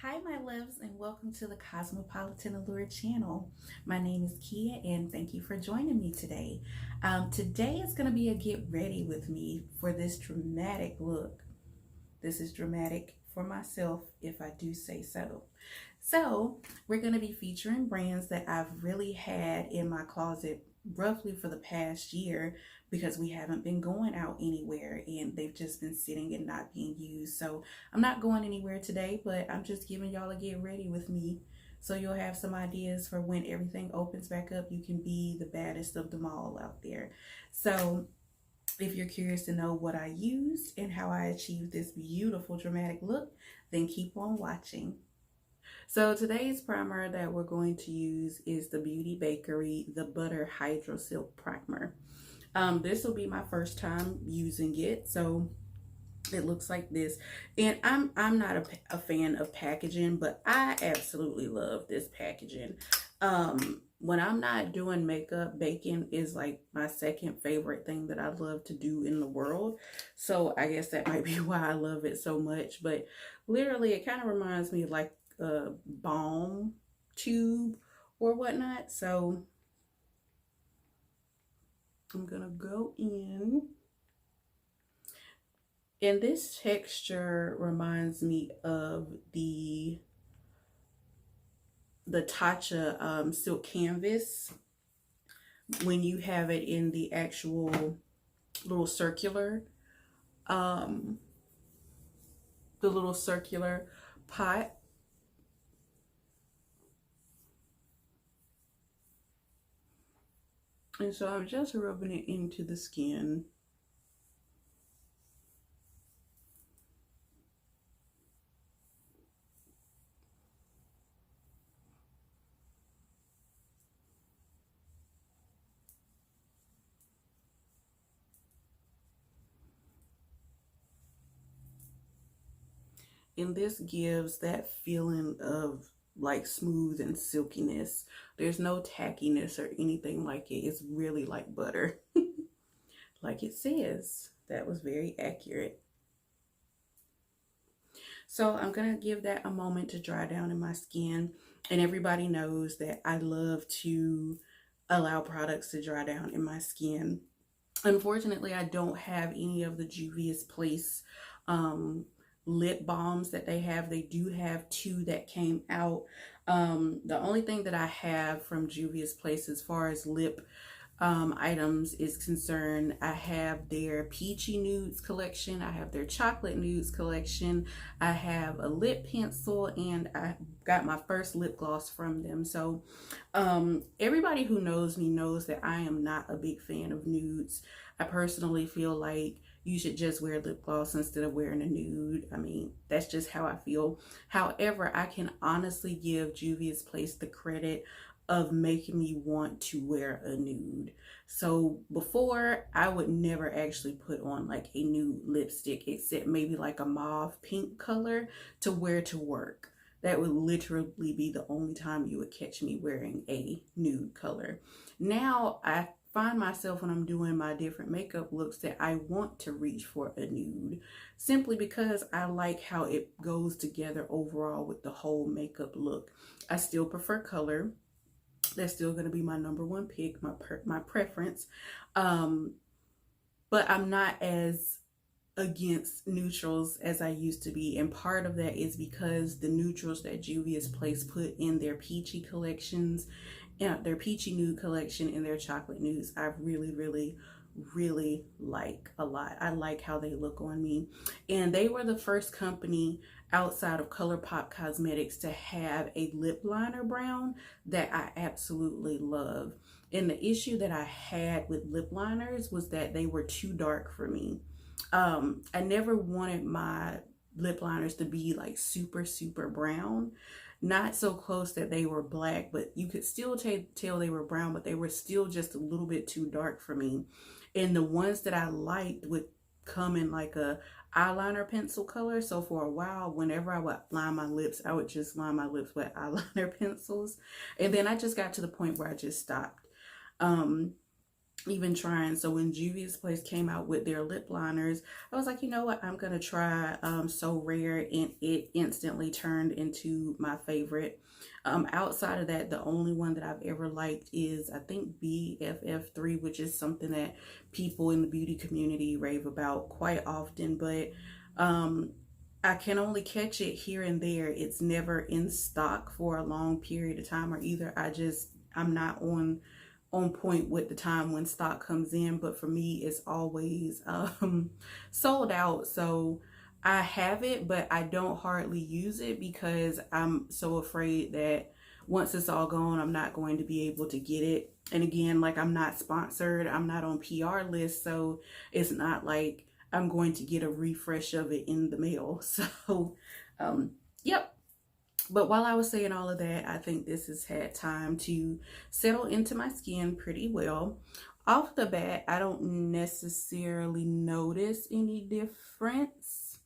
Hi my loves, and welcome to the Cosmopolitan Allure channel. My name is Kia and thank you for joining me today. Today is going to be a get ready with me for this dramatic look. This is dramatic for myself if I do say so. So we're going to be featuring brands that I've really had in my closet roughly for the past year because we haven't been going out anywhere and they've just been sitting and not being used. So I'm not going anywhere today, but I'm just giving y'all a get ready with me so you'll have some ideas for when everything opens back up. You can be the baddest of them all out there. So if you're curious to know what I used and how I achieved this beautiful dramatic look, then keep on watching. So today's primer that we're going to use is the Beauty Bakerie The Butter Hydro Silk Primer. This will be my first time using it, so it looks like this. And I'm not a fan of packaging, but I absolutely love this packaging. When I'm not doing makeup, baking is like my second favorite thing that I love to do in the world. So I guess that might be why I love it so much. But literally, it kind of reminds me of like a balm tube or whatnot. So I'm gonna go in, and this texture reminds me of the Tatcha silk canvas when you have it in the actual little circular the little circular pot. And so I'm just rubbing it into the skin. And this gives that feeling of like smooth and silkiness. There's no tackiness or anything like it. It's really like butter. Like it says. That was very accurate. So I'm going to give that a moment to dry down in my skin. And everybody knows that I love to allow products to dry down in my skin. Unfortunately, I don't have any of the Juvia'sPlace lip balms that they have. They do have two that came out. The only thing that I have from Juvia'sPlace as far as lip items is concerned, I have their peachy nudes collection, I have their chocolate nudes collection, I have a lip pencil, and I got my first lip gloss from them. So everybody who knows me knows that I am not a big fan of nudes. I personally feel like you should just wear lip gloss instead of wearing a nude. I mean, that's just how I feel. However, I can honestly give Juvia'sPlace the credit of making me want to wear a nude. So before, I would never actually put on like a nude lipstick except maybe like a mauve pink color to wear to work. That would literally be the only time you would catch me wearing a nude color. Now I find myself when I'm doing my different makeup looks that I want to reach for a nude simply because I like how it goes together overall with the whole makeup look. I still prefer color. That's still going to be my number one pick, my preference. But I'm not as against neutrals as I used to be, and part of that is because the neutrals that Juvia'sPlace put in their peachy collections, their peachy nude collection and their chocolate nudes, I really like a lot. I like how they look on me, and they were the first company outside of ColourPop Cosmetics to have a lip liner brown that I absolutely love. And the issue that I had with lip liners was that they were too dark for me. I never wanted my lip liners to be like super brown. Not so close that they were black, but you could still tell they were brown, but they were still just a little bit too dark for me. And the ones that I liked would come in like a eyeliner pencil color. So for a while, whenever I would line my lips, I would just line my lips with eyeliner pencils. And then I just got to the point where I just stopped. even trying. So when Juvia's Place came out with their lip liners, I was like, you know what, I'm gonna try So Rare, and it instantly turned into my favorite. Outside of that, the only one that I've ever liked is, I think, BFF3, which is something that people in the beauty community rave about quite often, but I can only catch it here and there. It's never in stock for a long period of time, or either I'm not on point with the time when stock comes in. But for me, it's always sold out. So I have it, but I don't hardly use it because I'm so afraid that once it's all gone, I'm not going to be able to get it. And again, like, I'm not sponsored, I'm not on PR lists, so it's not like I'm going to get a refresh of it in the mail. So yep. But while I was saying all of that, I think this has had time to settle into my skin pretty well. Off the bat, I don't necessarily notice any difference.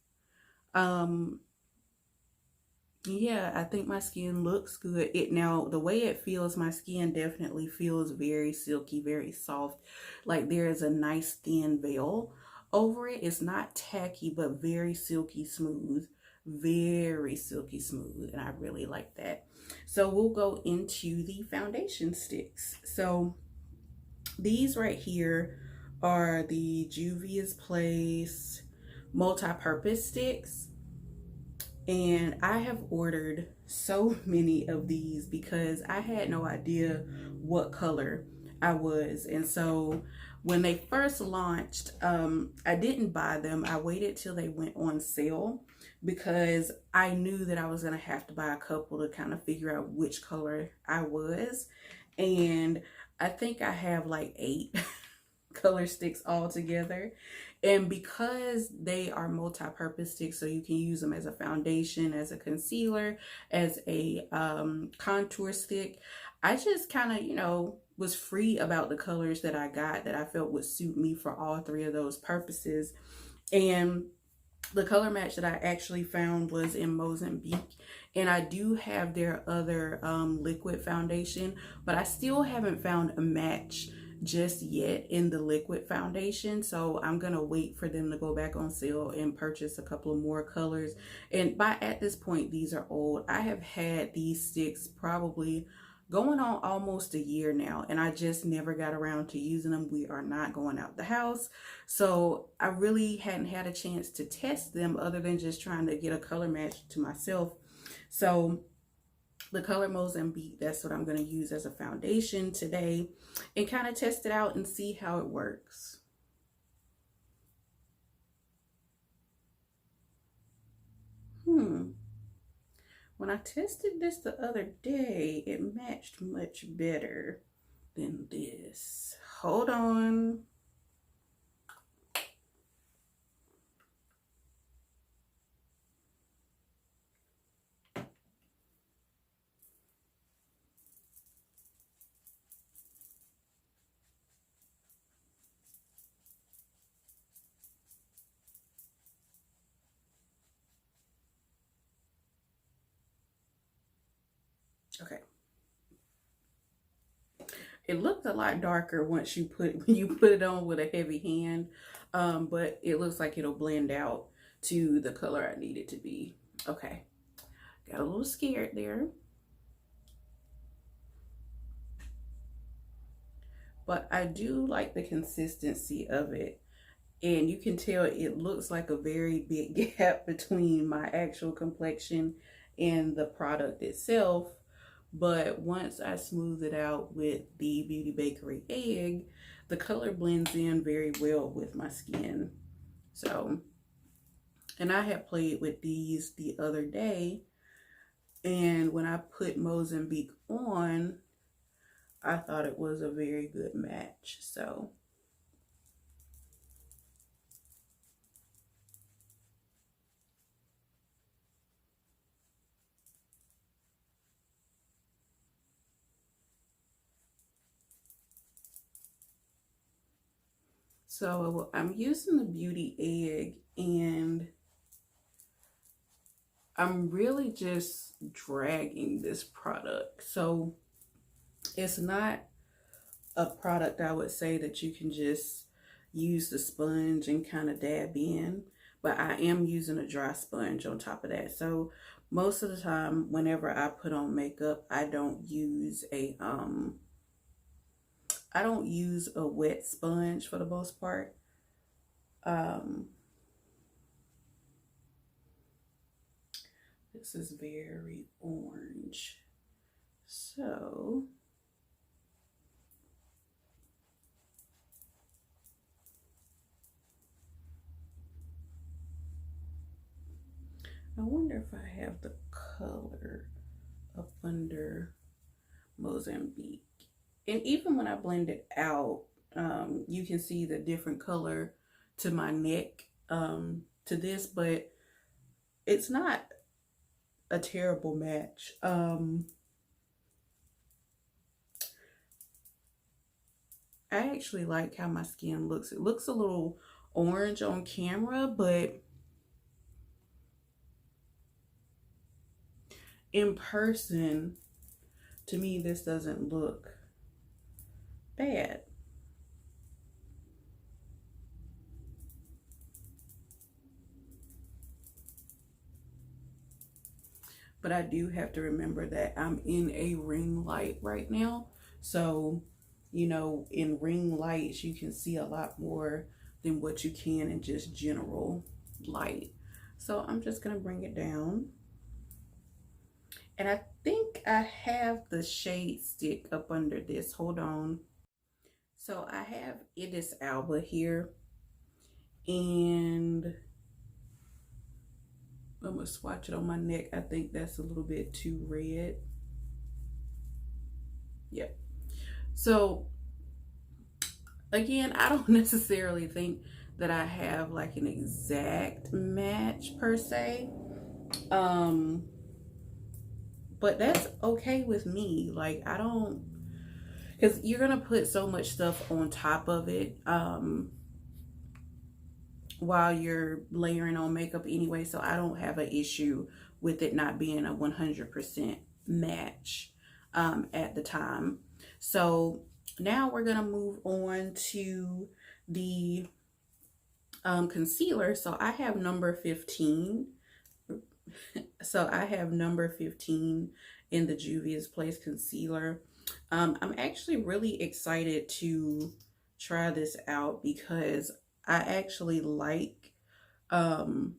Yeah, I think my skin looks good. Now, the way it feels, my skin definitely feels very silky, very soft. Like there is a nice thin veil over it. It's not tacky, but very silky smooth. Very silky smooth, and I really like that. So we'll go into the foundation sticks. So these right here are the Juvia's Place multi-purpose sticks, and I have ordered so many of these because I had no idea what color I was. And so when they first launched, I didn't buy them. I waited till they went on sale because I knew that I was going to have to buy a couple to kind of figure out which color I was. And I think I have like 8 color sticks all together. And because they are multi-purpose sticks, so you can use them as a foundation, as a concealer, as a contour stick, I just kind of, you know, was free about the colors that I got that I felt would suit me for all 3 of those purposes. And the color match that I actually found was in Mozambique, and I do have their other liquid foundation, but I still haven't found a match just yet in the liquid foundation. So I'm gonna wait for them to go back on sale and purchase a couple of more colors. And at this point, these are old. I have had these sticks probably going on almost a year now, and I just never got around to using them. We are not going out the house, so I really hadn't had a chance to test them other than just trying to get a color match to myself. So the color Mozambique, that's what I'm going to use as a foundation today and kind of test it out and see how it works. When I tested this the other day, it matched much better than this. Hold on. Okay. It looked a lot darker once you put it on with a heavy hand, but it looks like it'll blend out to the color I need it to be. Okay, got a little scared there, but I do like the consistency of it, and you can tell it looks like a very big gap between my actual complexion and the product itself. But once I smooth it out with the Beauty Bakerie egg, the color blends in very well with my skin. So, and I had played with these the other day, and when I put Mozambique on, I thought it was a very good match. So I'm using the Beauty Egg, and I'm really just dragging this product. So it's not a product I would say that you can just use the sponge and kind of dab in, but I am using a dry sponge on top of that. So most of the time whenever I put on makeup, I don't use a wet sponge for the most part. This is very orange, so I wonder if I have the color up under Mozambique. And even when I blend it out, you can see the different color to my neck, to this, but it's not a terrible match. I actually like how my skin looks. It looks a little orange on camera, but in person, to me, this doesn't look bad. But I do have to remember that I'm in a ring light right now. So, you know, in ring lights, you can see a lot more than what you can in just general light. So I'm just gonna bring it down. And I think I have the shade stick up under this. Hold on. So I have Idris Elba here. And I'm gonna swatch it on my neck. I think that's a little bit too red. Yep. So again, I don't necessarily think that I have like an exact match per se. But that's okay with me. Like, I don't, because you're gonna put so much stuff on top of it while you're layering on makeup anyway, so I don't have an issue with it not being a 100% match at the time. So now we're gonna move on to the concealer. So I have number 15. So I have number 15 in the Juvia'sPlace concealer. I'm actually really excited to try this out because I actually like the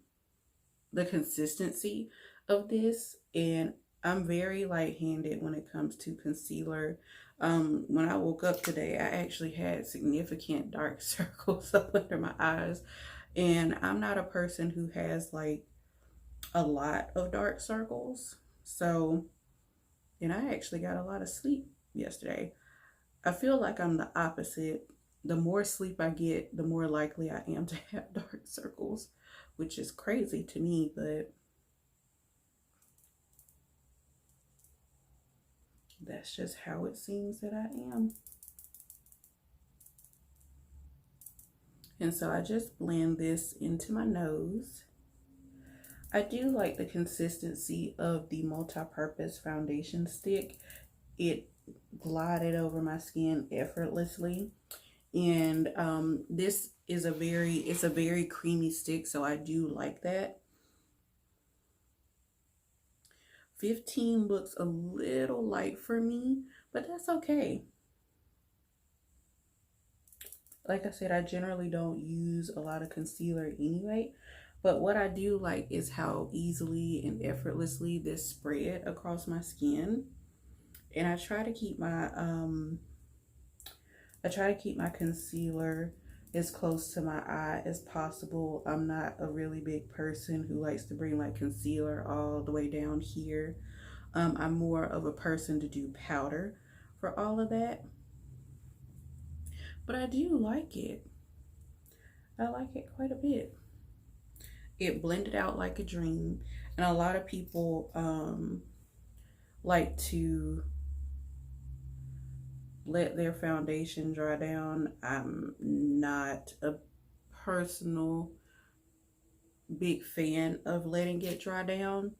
consistency of this, and I'm very light-handed when it comes to concealer. When I woke up today, I actually had significant dark circles up under my eyes, and I'm not a person who has like a lot of dark circles. So, and I actually got a lot of sleep yesterday. I feel like I'm the opposite. The more sleep I get, the more likely I am to have dark circles, which is crazy to me, but that's just how it seems that I am. And so I just blend this into my nose. I do like the consistency of the multi-purpose foundation stick. It glided over my skin effortlessly. And this is it's a very creamy stick, so I do like that. 15 looks a little light for me, but that's okay. Like I said, I generally don't use a lot of concealer anyway, but what I do like is how easily and effortlessly this spread across my skin. And I try to keep my concealer as close to my eye as possible. I'm not a really big person who likes to bring my concealer all the way down here. I'm more of a person to do powder for all of that. But I do like it. I like it quite a bit. It blended out like a dream. And a lot of people like to let their foundation dry down. I'm not a personal big fan of letting it dry down.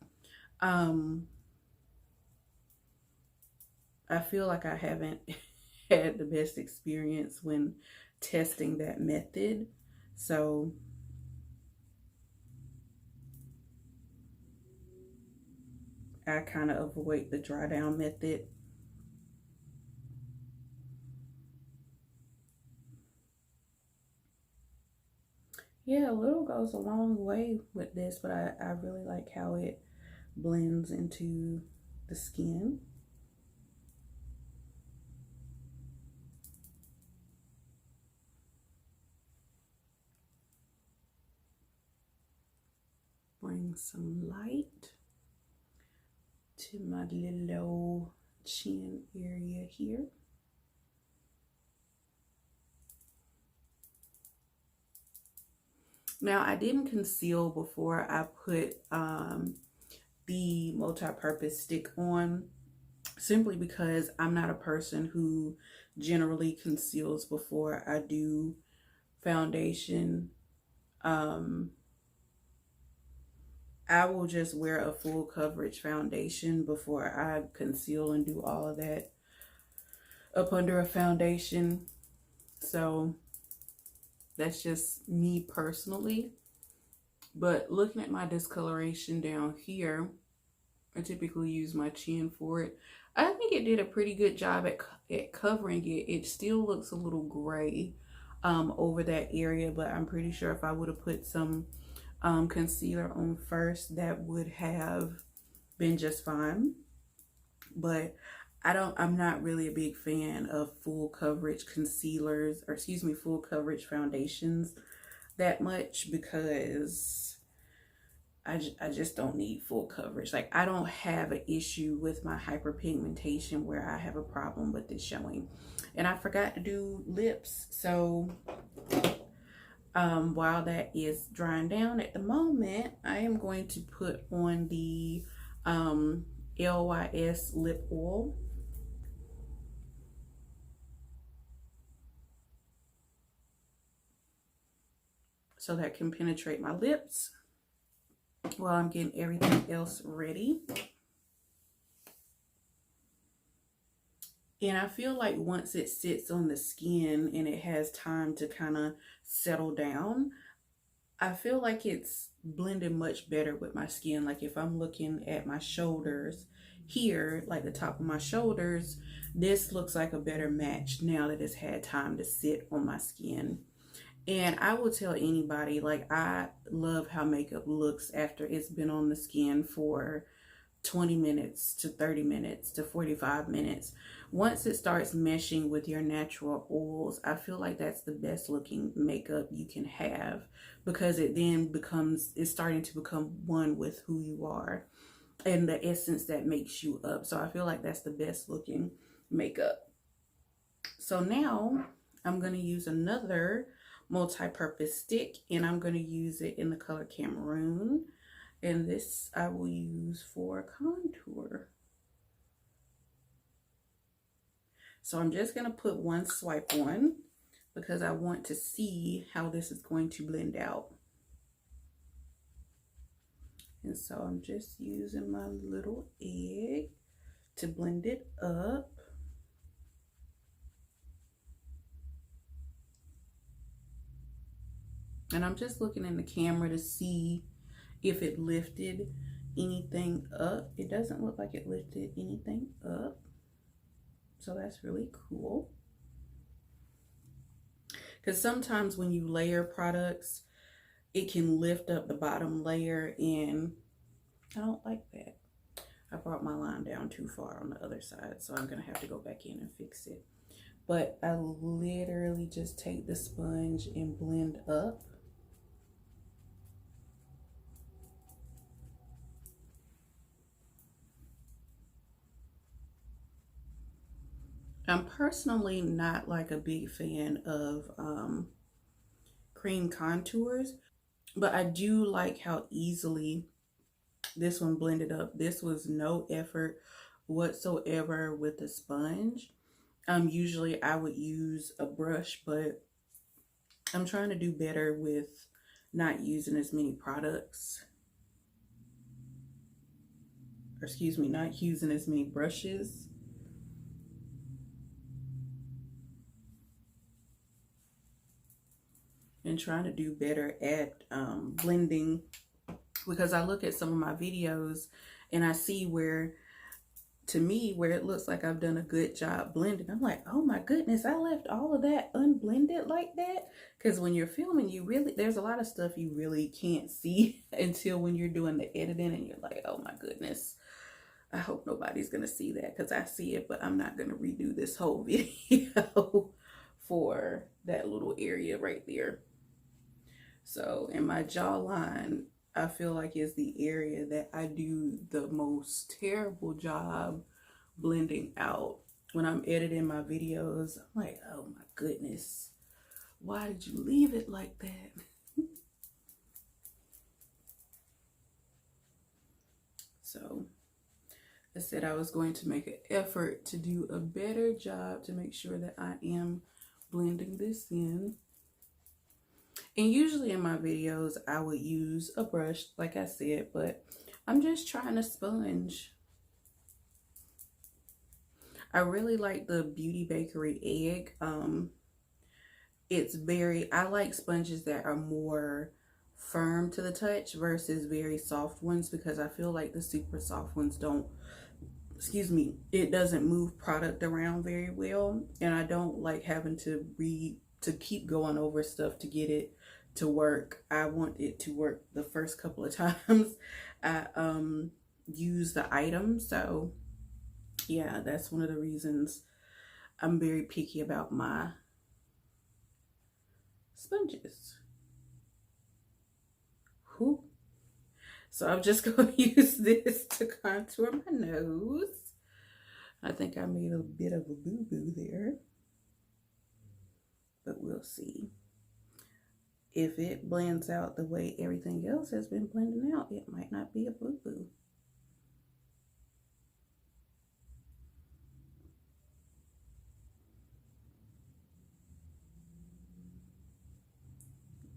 I feel like I haven't had the best experience when testing that method. So I kind of avoid the dry down method. Yeah, a little goes a long way with this, but I really like how it blends into the skin. Bring some light to my little chin area here. Now, I didn't conceal before I put the multi-purpose stick on, simply because I'm not a person who generally conceals before I do foundation. I will just wear a full coverage foundation before I conceal and do all of that up under a foundation. So that's just me personally. But looking at my discoloration down here, I typically use my chin for it. I think it did a pretty good job at covering it. It still looks a little gray over that area, but I'm pretty sure if I would have put some concealer on first, that would have been just fine. But I'm not really a big fan of full coverage concealers, or excuse me, full coverage foundations that much, because I just don't need full coverage. Like, I don't have an issue with my hyperpigmentation where I have a problem with it showing. And I forgot to do lips, so while that is drying down at the moment, I am going to put on the LYS lip oil. So that can penetrate my lips while I'm getting everything else ready. And I feel like once it sits on the skin and it has time to kind of settle down, I feel like it's blended much better with my skin. Like if I'm looking at my shoulders here, like the top of my shoulders, this looks like a better match now that it's had time to sit on my skin. And I will tell anybody, like, I love how makeup looks after it's been on the skin for 20 minutes to 30 minutes to 45 minutes. Once it starts meshing with your natural oils, I feel like that's the best looking makeup you can have, because it then it's starting to become one with who you are and the essence that makes you up. So I feel like that's the best looking makeup. So now I'm going to use another multi-purpose stick, and I'm going to use it in the color Cameroon. And this I will use for contour. So I'm just going to put one swipe on because I want to see how this is going to blend out. And so I'm just using my little egg to blend it up. And I'm just looking in the camera to see if it lifted anything up. It doesn't look like it lifted anything up. So that's really cool. Because sometimes when you layer products, it can lift up the bottom layer, and I don't like that. I brought my line down too far on the other side, so I'm gonna have to go back in and fix it. But I literally just take the sponge and blend up. I'm personally not like a big fan of cream contours, but I do like how easily this one blended up. This was no effort whatsoever with the sponge. Usually I would use a brush, but I'm trying to do better with not using as many products. Or excuse me, not using as many brushes. and trying to do better at blending, because I look at some of my videos and I see where, to me, where it looks like I've done a good job blending. I'm like, oh my goodness, I left all of that unblended like that. Because when you're filming, there's a lot of stuff you really can't see until when you're doing the editing, and you're like, oh my goodness, I hope nobody's going to see that, because I see it, but I'm not going to redo this whole video for that little area right there. So in my jawline, I feel like is the area that I do the most terrible job blending out. When I'm editing my videos, I'm like, oh my goodness, why did you leave it like that? So I said I was going to make an effort to do a better job to make sure that I am blending this in. And usually in my videos, I would use a brush, like I said, but I'm just trying to sponge. I really like the Beauty Bakerie egg. I like sponges that are more firm to the touch versus very soft ones, because I feel like the super soft ones it doesn't move product around very well. And I don't like having to keep going over stuff to get it to work. I want it to work the first couple of times I use the item. So yeah, that's one of the reasons I'm very picky about my sponges. Whew. So I'm just going to use this to contour my nose. I think I made a bit of a boo-boo there, but we'll see. If it blends out the way everything else has been blending out, it might not be a boo-boo.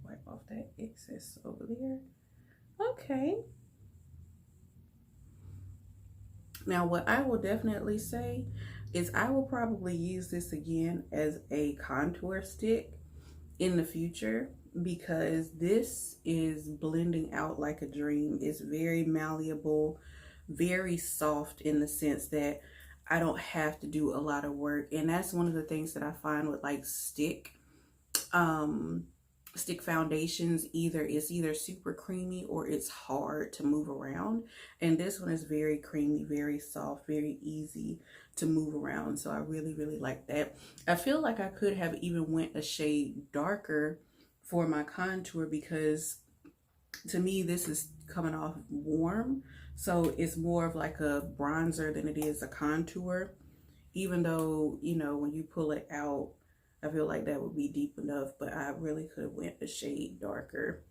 Wipe off that excess over there. Okay. Now, what I will definitely say is I will probably use this again as a contour stick in the future, because this is blending out like a dream. It's very malleable, very soft in the sense that I don't have to do a lot of work. And that's one of the things that I find with like stick foundations. It's either super creamy or it's hard to move around, and this one is very creamy, very soft, very easy to move around. So I really like that. I feel like I could have even went a shade darker for my contour, because to me this is coming off warm, so it's more of like a bronzer than it is a contour, even though, you know, when you pull it out, I feel like that would be deep enough, but I really could have went a shade darker.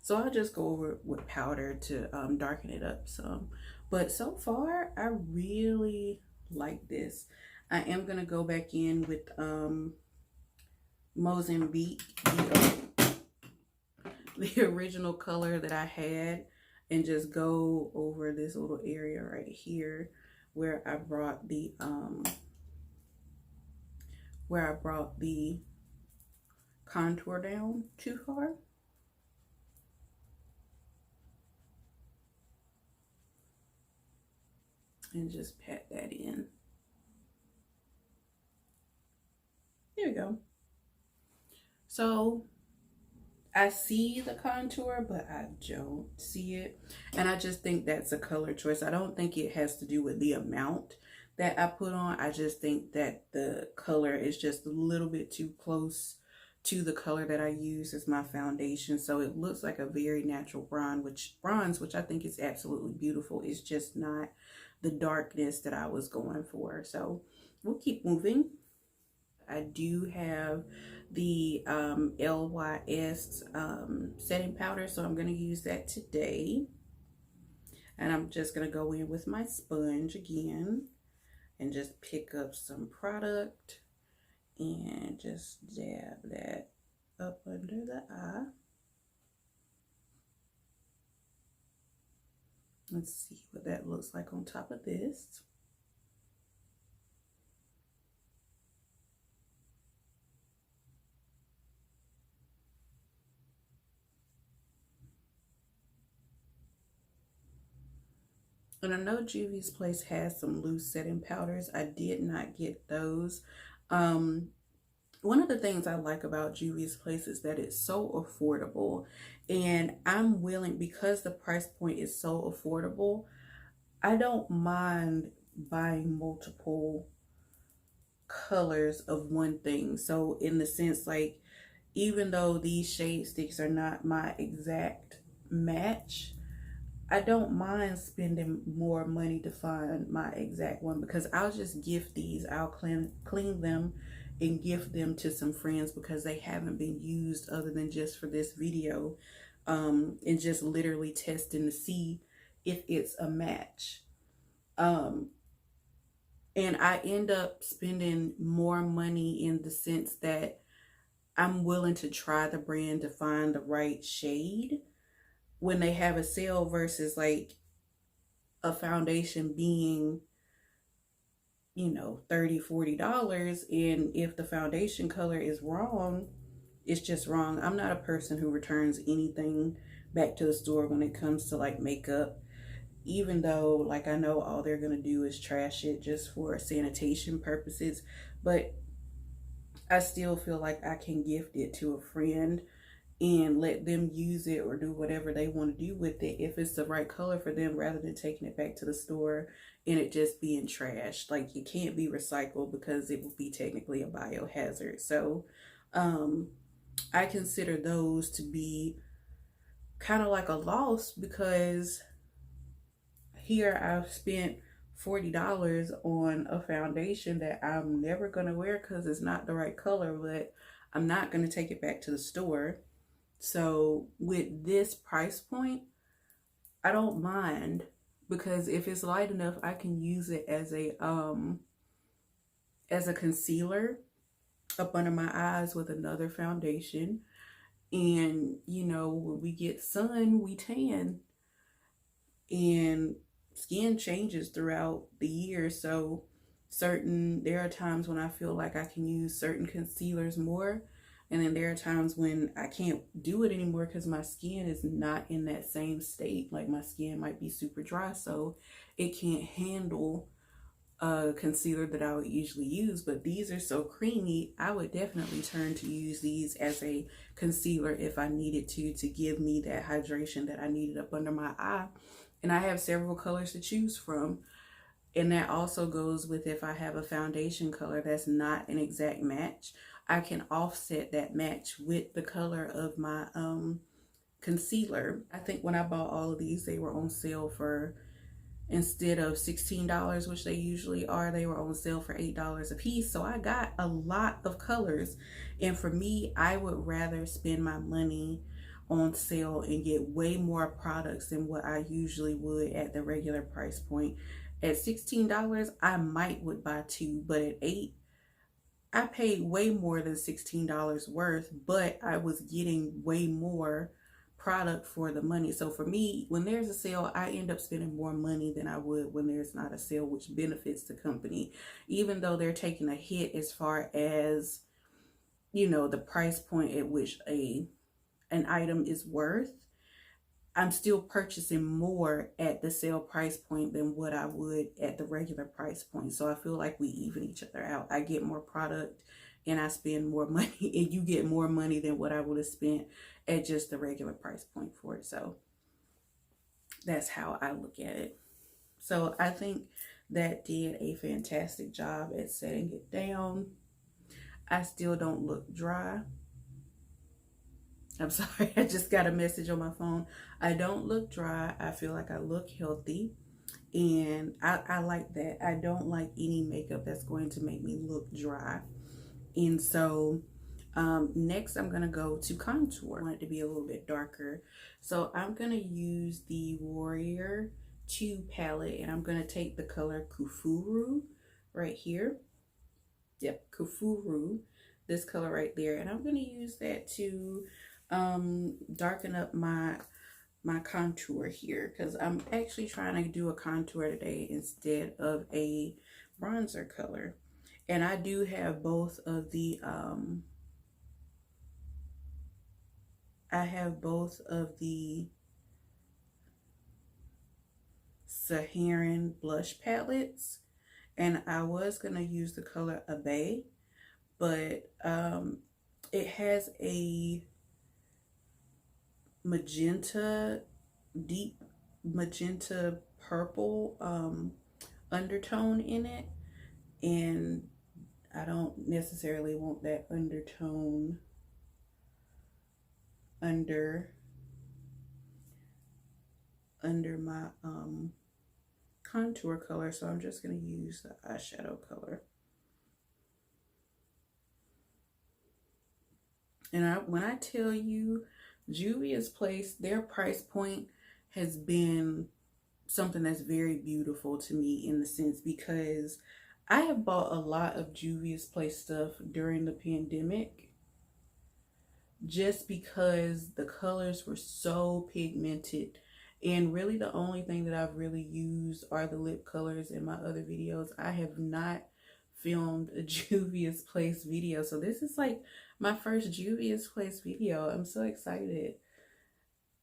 So I'll just go over it with powder to darken it up some. But so far, I really like this. I am going to go back in with Mozambique, the original color that I had, and just go over this little area right here where I brought the contour down too far. And just pat that in. There we go. So I see the contour, but I don't see it. And I just think that's a color choice. I don't think it has to do with the amount that I put on. I just think that the color is just a little bit too close to the color that I use as my foundation. So it looks like a very natural bronze, which I think is absolutely beautiful. It's just not the darkness that I was going for. So we'll keep moving. I do have the LYS setting powder, so I'm going to use that today. And I'm just going to go in with my sponge again and just pick up some product and just dab that up under the eye. Let's see what that looks like on top of this. And I know Juvia'sPlace has some loose setting powders. I did not get those. One of the things I like about Juvia'sPlace is that it's so affordable, and I'm willing, because the price point is so affordable, I don't mind buying multiple colors of one thing. So in the sense, like, even though these shade sticks are not my exact match, I don't mind spending more money to find my exact one, because I'll just gift these. I'll clean them and gift them to some friends because they haven't been used other than just for this video, and just literally testing to see if it's a match. And I end up spending more money in the sense that I'm willing to try the brand to find the right shade when they have a sale, versus like a foundation being, you know, $30–$40, and if the foundation color is wrong, it's just wrong. I'm not a person who returns anything back to the store when it comes to like makeup, even though like I know all they're gonna do is trash it just for sanitation purposes, but I still feel like I can gift it to a friend and let them use it or do whatever they want to do with it if it's the right color for them, rather than taking it back to the store and it just being trashed. Like, it can't be recycled because it would be technically a biohazard. So I consider those to be kind of like a loss, because here I've spent $40 on a foundation that I'm never going to wear because it's not the right color, but I'm not going to take it back to the store. So with this price point, I don't mind, because if it's light enough, I can use it as a concealer up under my eyes with another foundation. And you know, when we get sun, we tan, and skin changes throughout the year. So there are times when I feel like I can use certain concealers more, and then there are times when I can't do it anymore because my skin is not in that same state. Like, my skin might be super dry, so it can't handle a concealer that I would usually use. But these are so creamy, I would definitely turn to use these as a concealer if I needed to give me that hydration that I needed up under my eye. And I have several colors to choose from. And that also goes with if I have a foundation color that's not an exact match, I can offset that match with the color of my concealer. I think when I bought all of these, they were on sale for, instead of $16, which they usually are, they were on sale for $8 a piece. So I got a lot of colors. And for me, I would rather spend my money on sale and get way more products than what I usually would at the regular price point. At $16, I would buy two, but at $8, I paid way more than $16 worth, but I was getting way more product for the money. So for me, when there's a sale, I end up spending more money than I would when there's not a sale, which benefits the company, even though they're taking a hit as far as, you know, the price point at which an item is worth. I'm still purchasing more at the sale price point than what I would at the regular price point. So I feel like we even each other out. I get more product and I spend more money, and you get more money than what I would have spent at just the regular price point for it. So that's how I look at it. So I think that did a fantastic job at setting it down. I still don't look dry. I'm sorry, I just got a message on my phone. I don't look dry. I feel like I look healthy, and I like that. I don't like any makeup that's going to make me look dry. And so next I'm going to go to contour. I want it to be a little bit darker. So I'm going to use the Warrior 2 palette, and I'm going to take the color Kufuru right here. Yep, Kufuru, this color right there. And I'm going to use that to darken up my contour here, because I'm actually trying to do a contour today instead of a bronzer color. And I do have both of the Saharan blush palettes, and I was gonna use the color Abe, but it has a magenta, deep magenta purple undertone in it, and I don't necessarily want that undertone under my contour color, so I'm just going to use the eyeshadow color. And when I tell you, Juvia's Place, their price point has been something that's very beautiful to me, in the sense because I have bought a lot of Juvia's Place stuff during the pandemic, just because the colors were so pigmented. And really the only thing that I've really used are the lip colors in my other videos. I have not filmed a Juvia's Place video. So this is like my first Juvia's Place video. I'm so excited.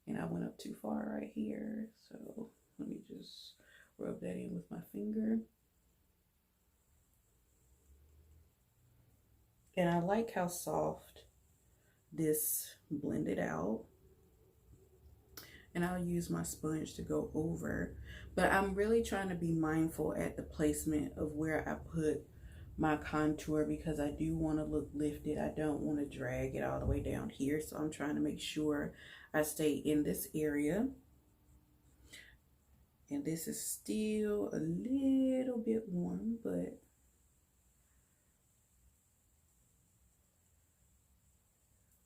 And I went up too far right here. So let me just rub that in with my finger. And I like how soft this blended out. And I'll use my sponge to go over. But I'm really trying to be mindful at the placement of where I put my contour, because I do want to look lifted. I don't want to drag it all the way down here. So I'm trying to make sure I stay in this area. And this is still a little bit warm, but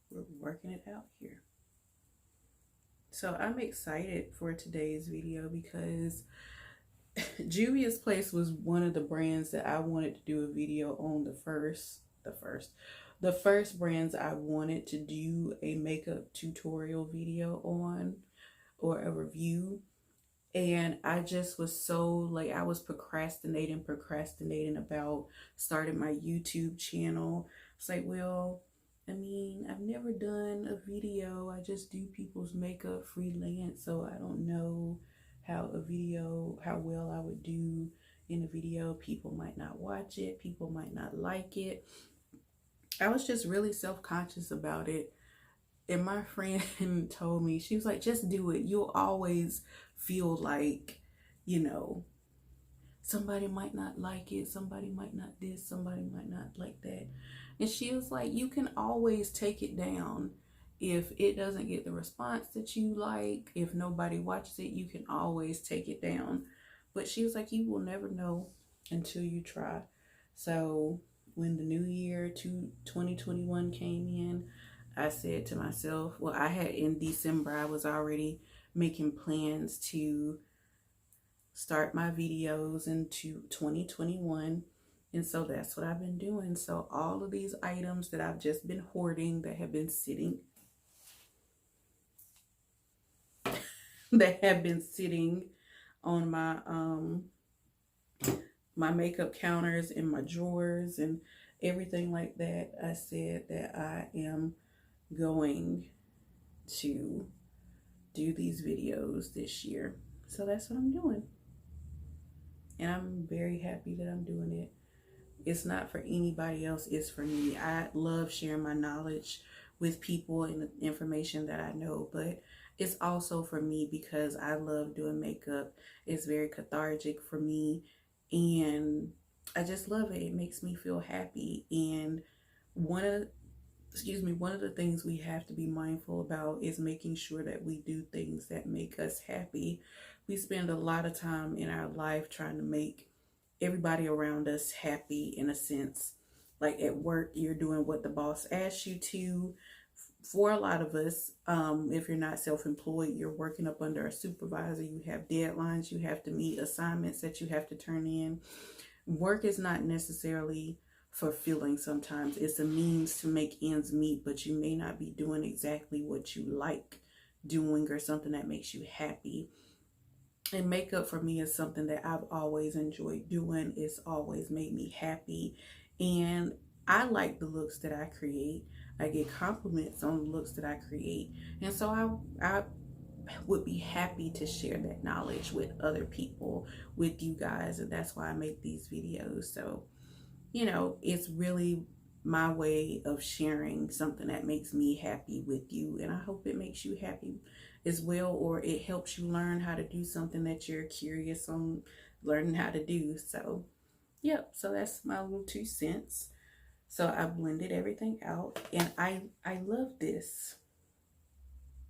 we're working it out here. So I'm excited for today's video because Juvia's Place was one of the brands that I wanted to do a video on. The first brands I wanted to do a makeup tutorial video on, or a review. And I just was so, like, I was procrastinating about starting my YouTube channel. It's like, well, I mean, I've never done a video. I just do people's makeup freelance, so I don't know how well I would do in a video. People might not watch it. People might not like it. I was just really self-conscious about it. And my friend told me, she was like, just do it. You'll always feel like, you know, somebody might not like it. Somebody might not this. Somebody might not like that. And she was like, you can always take it down. If it doesn't get the response that you like, if nobody watches it, you can always take it down. But she was like, you will never know until you try. So when the new year 2021 came in, I said to myself, well, I had in December, I was already making plans to start my videos into 2021. And so that's what I've been doing. So all of these items that I've just been hoarding, that have been sitting, on my my makeup counters and my drawers and everything like that, I said that I am going to do these videos this year. So that's what I'm doing. And I'm very happy that I'm doing it. It's not for anybody else, it's for me. I love sharing my knowledge with people and the information that I know, but it's also for me because I love doing makeup. It's very cathartic for me, and I just love it. It makes me feel happy. And one of the things we have to be mindful about is making sure that we do things that make us happy. We spend a lot of time in our life trying to make everybody around us happy, in a sense. Like at work, you're doing what the boss asks you to. For a lot of us, if you're not self-employed, you're working up under a supervisor. You have deadlines you have to meet, assignments that you have to turn in. Work is not necessarily fulfilling sometimes. It's a means to make ends meet, but you may not be doing exactly what you like doing or something that makes you happy. And makeup for me is something that I've always enjoyed doing. It's always made me happy. And I like the looks that I create. I get compliments on the looks that I create. And so I would be happy to share that knowledge with other people, with you guys, and that's why I make these videos. So, you know, it's really my way of sharing something that makes me happy with you, and I hope it makes you happy as well, or it helps you learn how to do something that you're curious on learning how to do. So yep, so that's my little 2 cents. So I blended everything out, and I love this.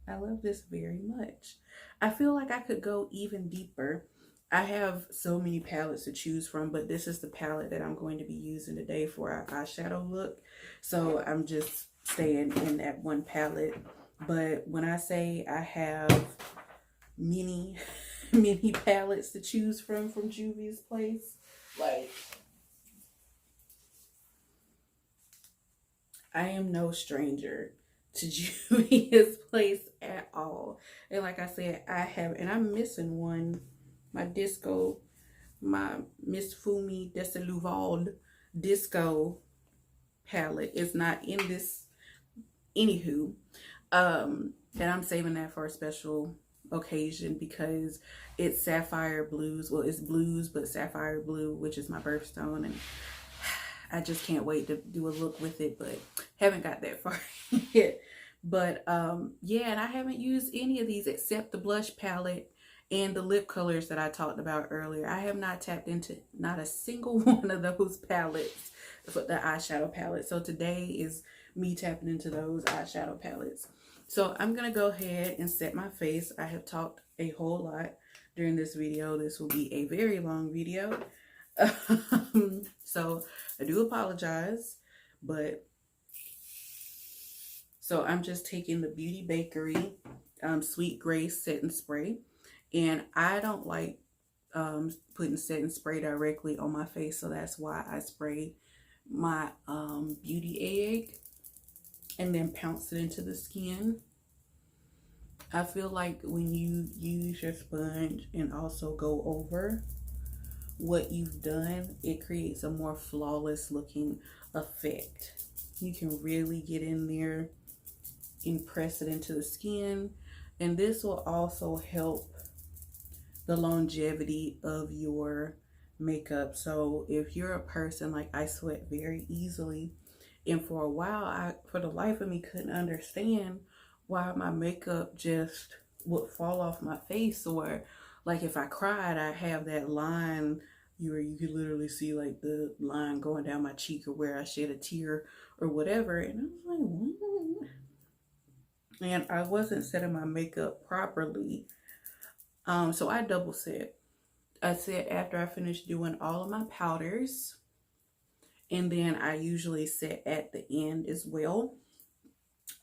I love this very much. I feel like I could go even deeper. I have so many palettes to choose from, but this is the palette that I'm going to be using today for our eyeshadow look. So I'm just staying in that one palette. But when I say I have many, many palettes to choose from Juvia'sPlace, like, I am no stranger to Juvia'sPlace at all. And like I said, and I'm missing one. My disco, my Miss Fumi Desaluval disco palette is not in this. Anywho, and I'm saving that for a special occasion because it's sapphire blues. Well, it's blues, but sapphire blue, which is my birthstone, and I just can't wait to do a look with it, but haven't got that far yet. But yeah, and I haven't used any of these except the blush palette and the lip colors that I talked about earlier. I have not tapped into not a single one of those palettes for the eyeshadow palette. So today is me tapping into those eyeshadow palettes. So I'm going to go ahead and set my face. I have talked a whole lot during this video. This will be a very long video. So I do apologize, but so I'm just taking the Beauty Bakerie Sweet Grace Setting Spray. And I don't like putting setting spray directly on my face, so that's why I spray my beauty egg and then pounce it into the skin. I feel like when you use your sponge and also go over what you've done, it creates a more flawless looking effect. You can really get in there and press it into the skin, and this will also help the longevity of your makeup. So if you're a person like I sweat very easily, and for a while I for the life of me couldn't understand why my makeup just would fall off my face, or like if I cried I have that line where you could literally see like the line going down my cheek or where I shed a tear or whatever, and I was like, what? And I wasn't setting my makeup properly. So I double set. I set after I finished doing all of my powders, and then I usually set at the end as well,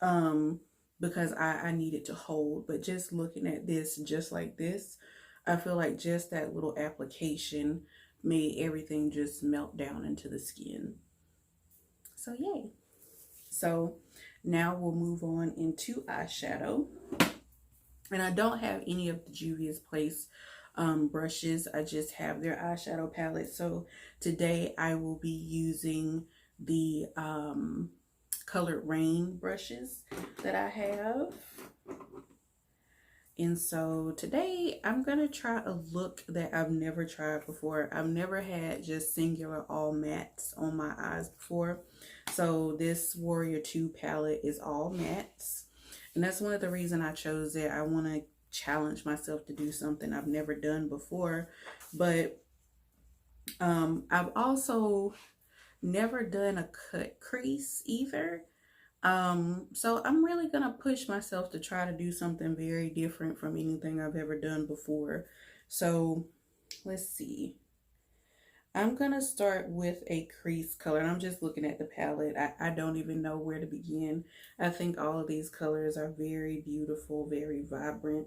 because I needed to hold. But just looking at this, just like this, I feel like just that little application made everything just melt down into the skin. So yay. So now we'll move on into eyeshadow. And I don't have any of the Juvia'sPlace brushes. I just have their eyeshadow palette. So today I will be using the Colored Rain brushes that I have. And so today I'm going to try a look that I've never tried before. I've never had just singular all mattes on my eyes before. So this Warrior 2 palette is all mattes. And that's one of the reasons I chose it. I want to challenge myself to do something I've never done before. But I've also never done a cut crease either. So I'm really going to push myself to try to do something very different from anything I've ever done before. So let's see. I'm going to start with a crease color, and I'm just looking at the palette. I don't even know where to begin. I think all of these colors are very beautiful, very vibrant.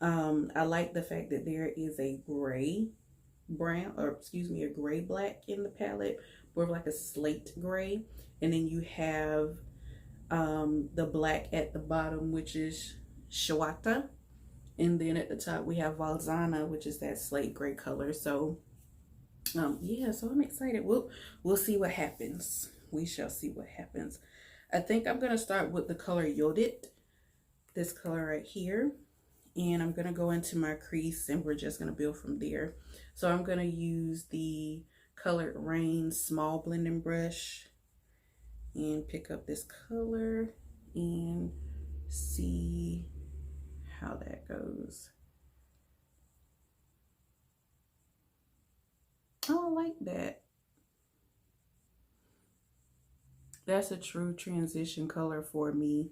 I like the fact that there is a gray brown, or excuse me, a gray black in the palette, more of like a slate gray. And then you have the black at the bottom, which is Shawata. And then at the top we have Valzana, which is that slate gray color. So yeah, so I'm excited. We'll see what happens. We shall see what happens. I think I'm gonna start with the color Yodit, this color right here, And I'm going to go into my crease and we're just going to build from there. So I'm going to use the Colored Rain small blending brush and pick up this color and see how that goes. Oh, I like that. That's a true transition color for me.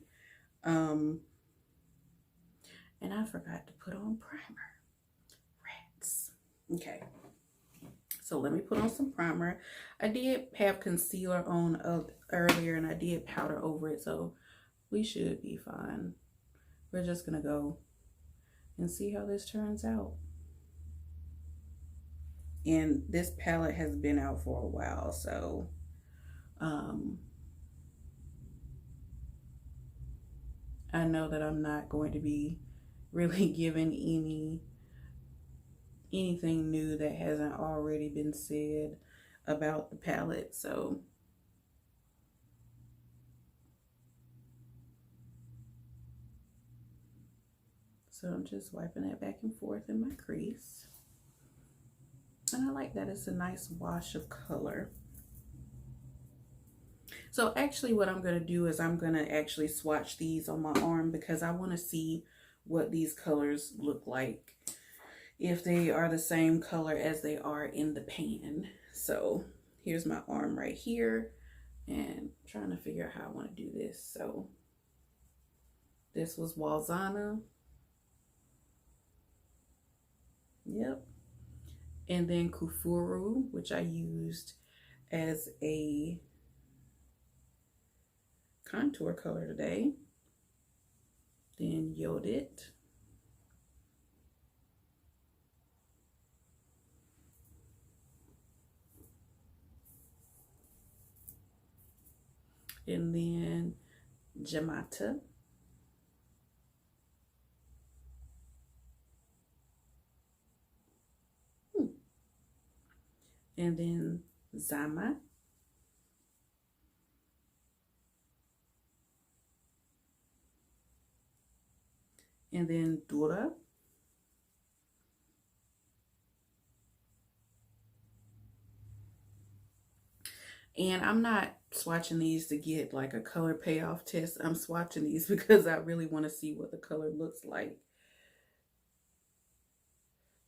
And I forgot to put on primer. Rats. Okay. So let me put on some primer. I did have concealer on earlier and I did powder over it. So we should be fine. We're just going to go and see how this turns out. And this palette has been out for a while. So I know that I'm not going to be really giving anything new that hasn't already been said about the palette. So I'm just wiping that back and forth in my crease. And I like that it's a nice wash of color. So actually what I'm going to do is I'm going to actually swatch these on my arm because I want to see what these colors look like if they are the same color as they are in the pan. So here's my arm right here and I'm trying to figure out how I want to do this. So this was Walzana. Yep. And then Kufuru, which I used as a contour color today. Then Yodit. And then Jamata. And then Zama. And then Dura. And I'm not swatching these to get like a color payoff test. I'm swatching these because I really want to see what the color looks like.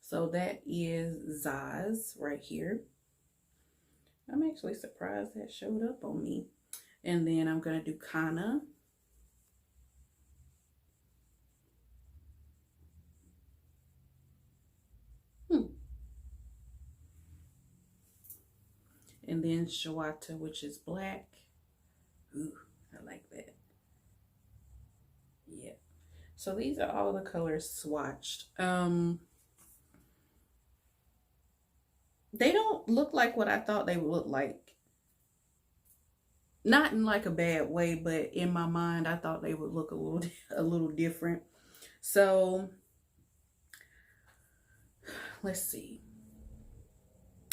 So that is Zaz right here. I'm actually surprised that showed up on me. And then I'm going to do Kana. And then Shawata, which is black. Ooh, I like that. Yeah. So these are all the colors swatched. They don't look like what I thought they would look like. Not in like a bad way, but in my mind, I thought they would look a little different. So let's see.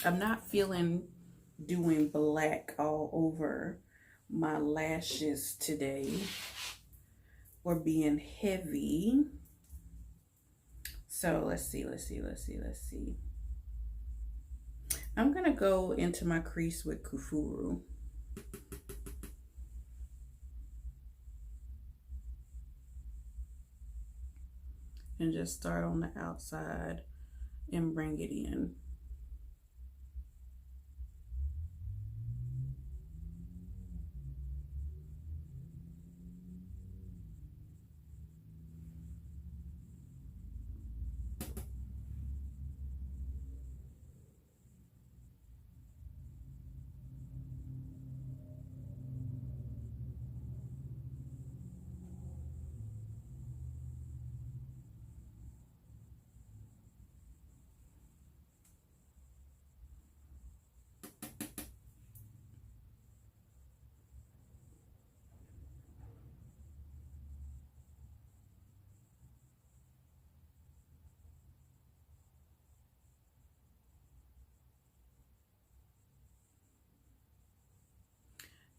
I'm not feeling doing black all over my lashes today or being heavy. So let's see. I'm going to go into my crease with Kufuru. And just start on the outside and bring it in.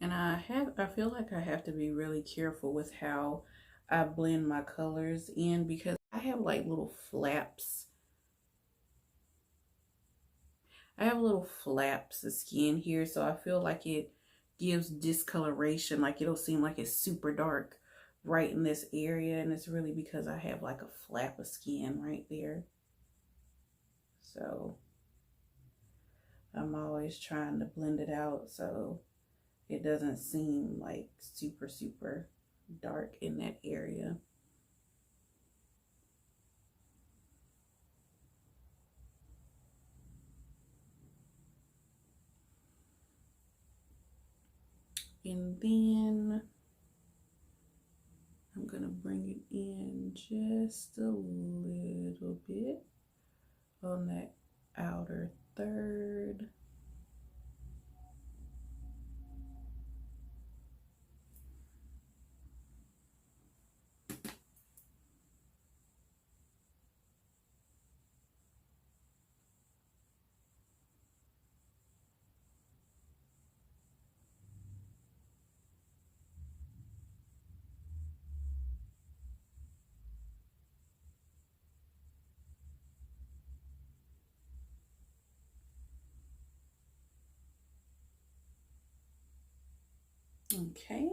And I feel like I have to be really careful with how I blend my colors in because I have like little flaps. I have little flaps of skin here, so I feel like it gives discoloration, like it'll seem like it's super dark right in this area, and it's really because I have like a flap of skin right there. So I'm always trying to blend it out so it doesn't seem like super, super dark in that area. And then I'm gonna bring it in just a little bit on that outer third. Okay,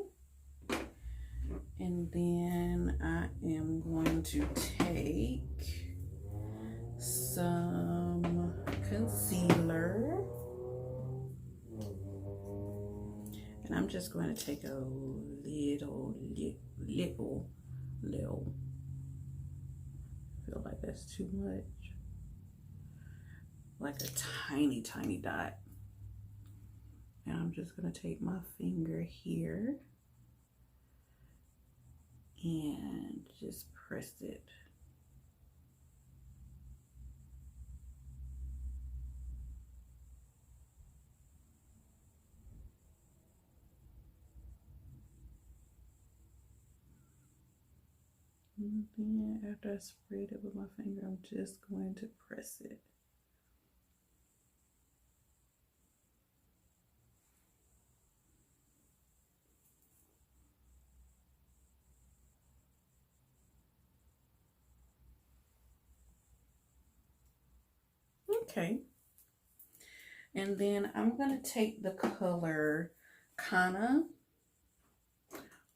and then I am going to take some concealer, and I'm just going to take a little. I feel like that's too much. Like a tiny, tiny dot. And I'm just going to take my finger here and just press it. And then after I sprayed it with my finger, I'm just going to press it. Okay, and then I'm going to take the color Kana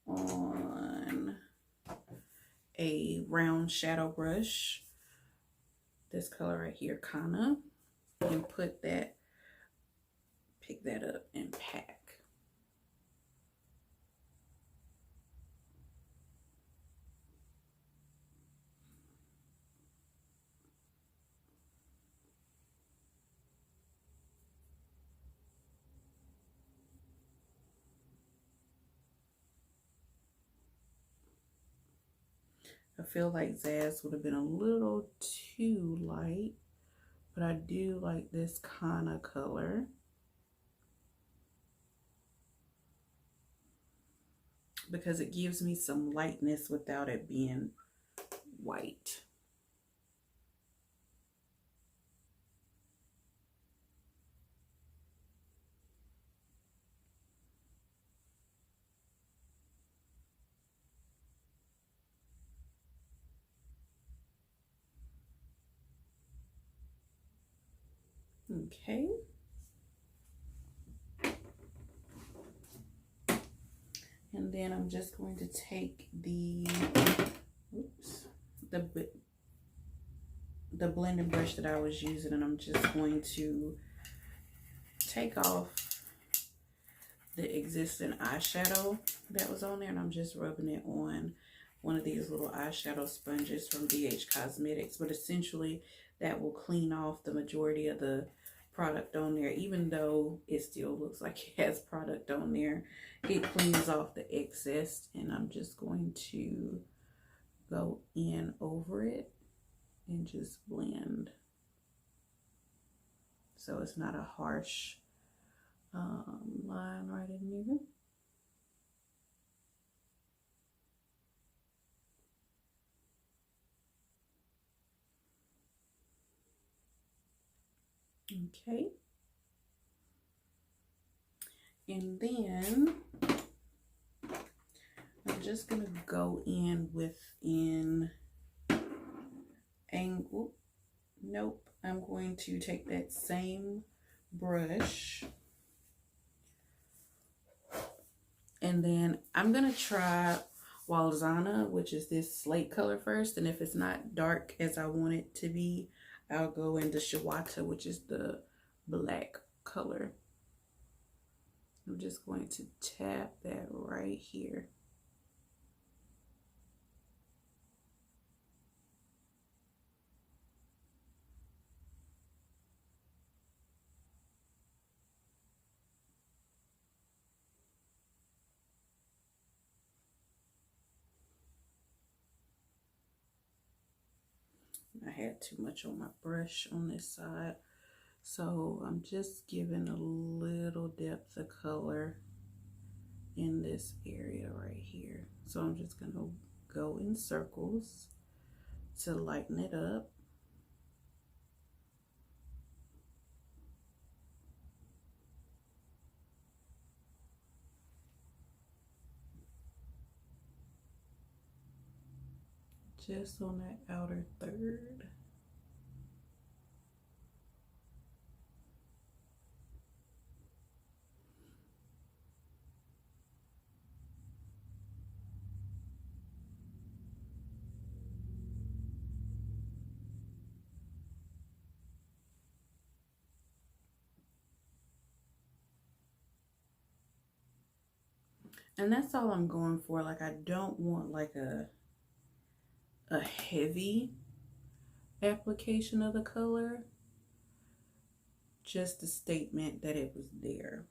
on a round shadow brush, this color right here, Kana, and put that, pick that up and pack. I feel like Zaz would have been a little too light, but I do like this kind of color because it gives me some lightness without it being white. Okay. And then I'm just going to take the, oops, the blending brush that I was using, and I'm just going to take off the existing eyeshadow that was on there, and I'm just rubbing it on one of these little eyeshadow sponges from BH Cosmetics. But essentially that will clean off the majority of the product on there. Even though it still looks like it has product on there, it cleans off the excess, and I'm just going to go in over it and just blend so it's not a harsh line right in there. Okay, and then I'm just gonna go in within And whoop, nope, I'm going to take that same brush, and then I'm gonna try Walzana, which is this slate color first, and if it's not dark as I want it to be, I'll go into Shawata, which is the black color. I'm just going to tap that right here. I had too much on my brush on this side, so I'm just giving a little depth of color in this area right here. So I'm just gonna go in circles to lighten it up. Just on that outer third. And that's all I'm going for. Like, I don't want like a heavy application of the color, just a statement that it was there.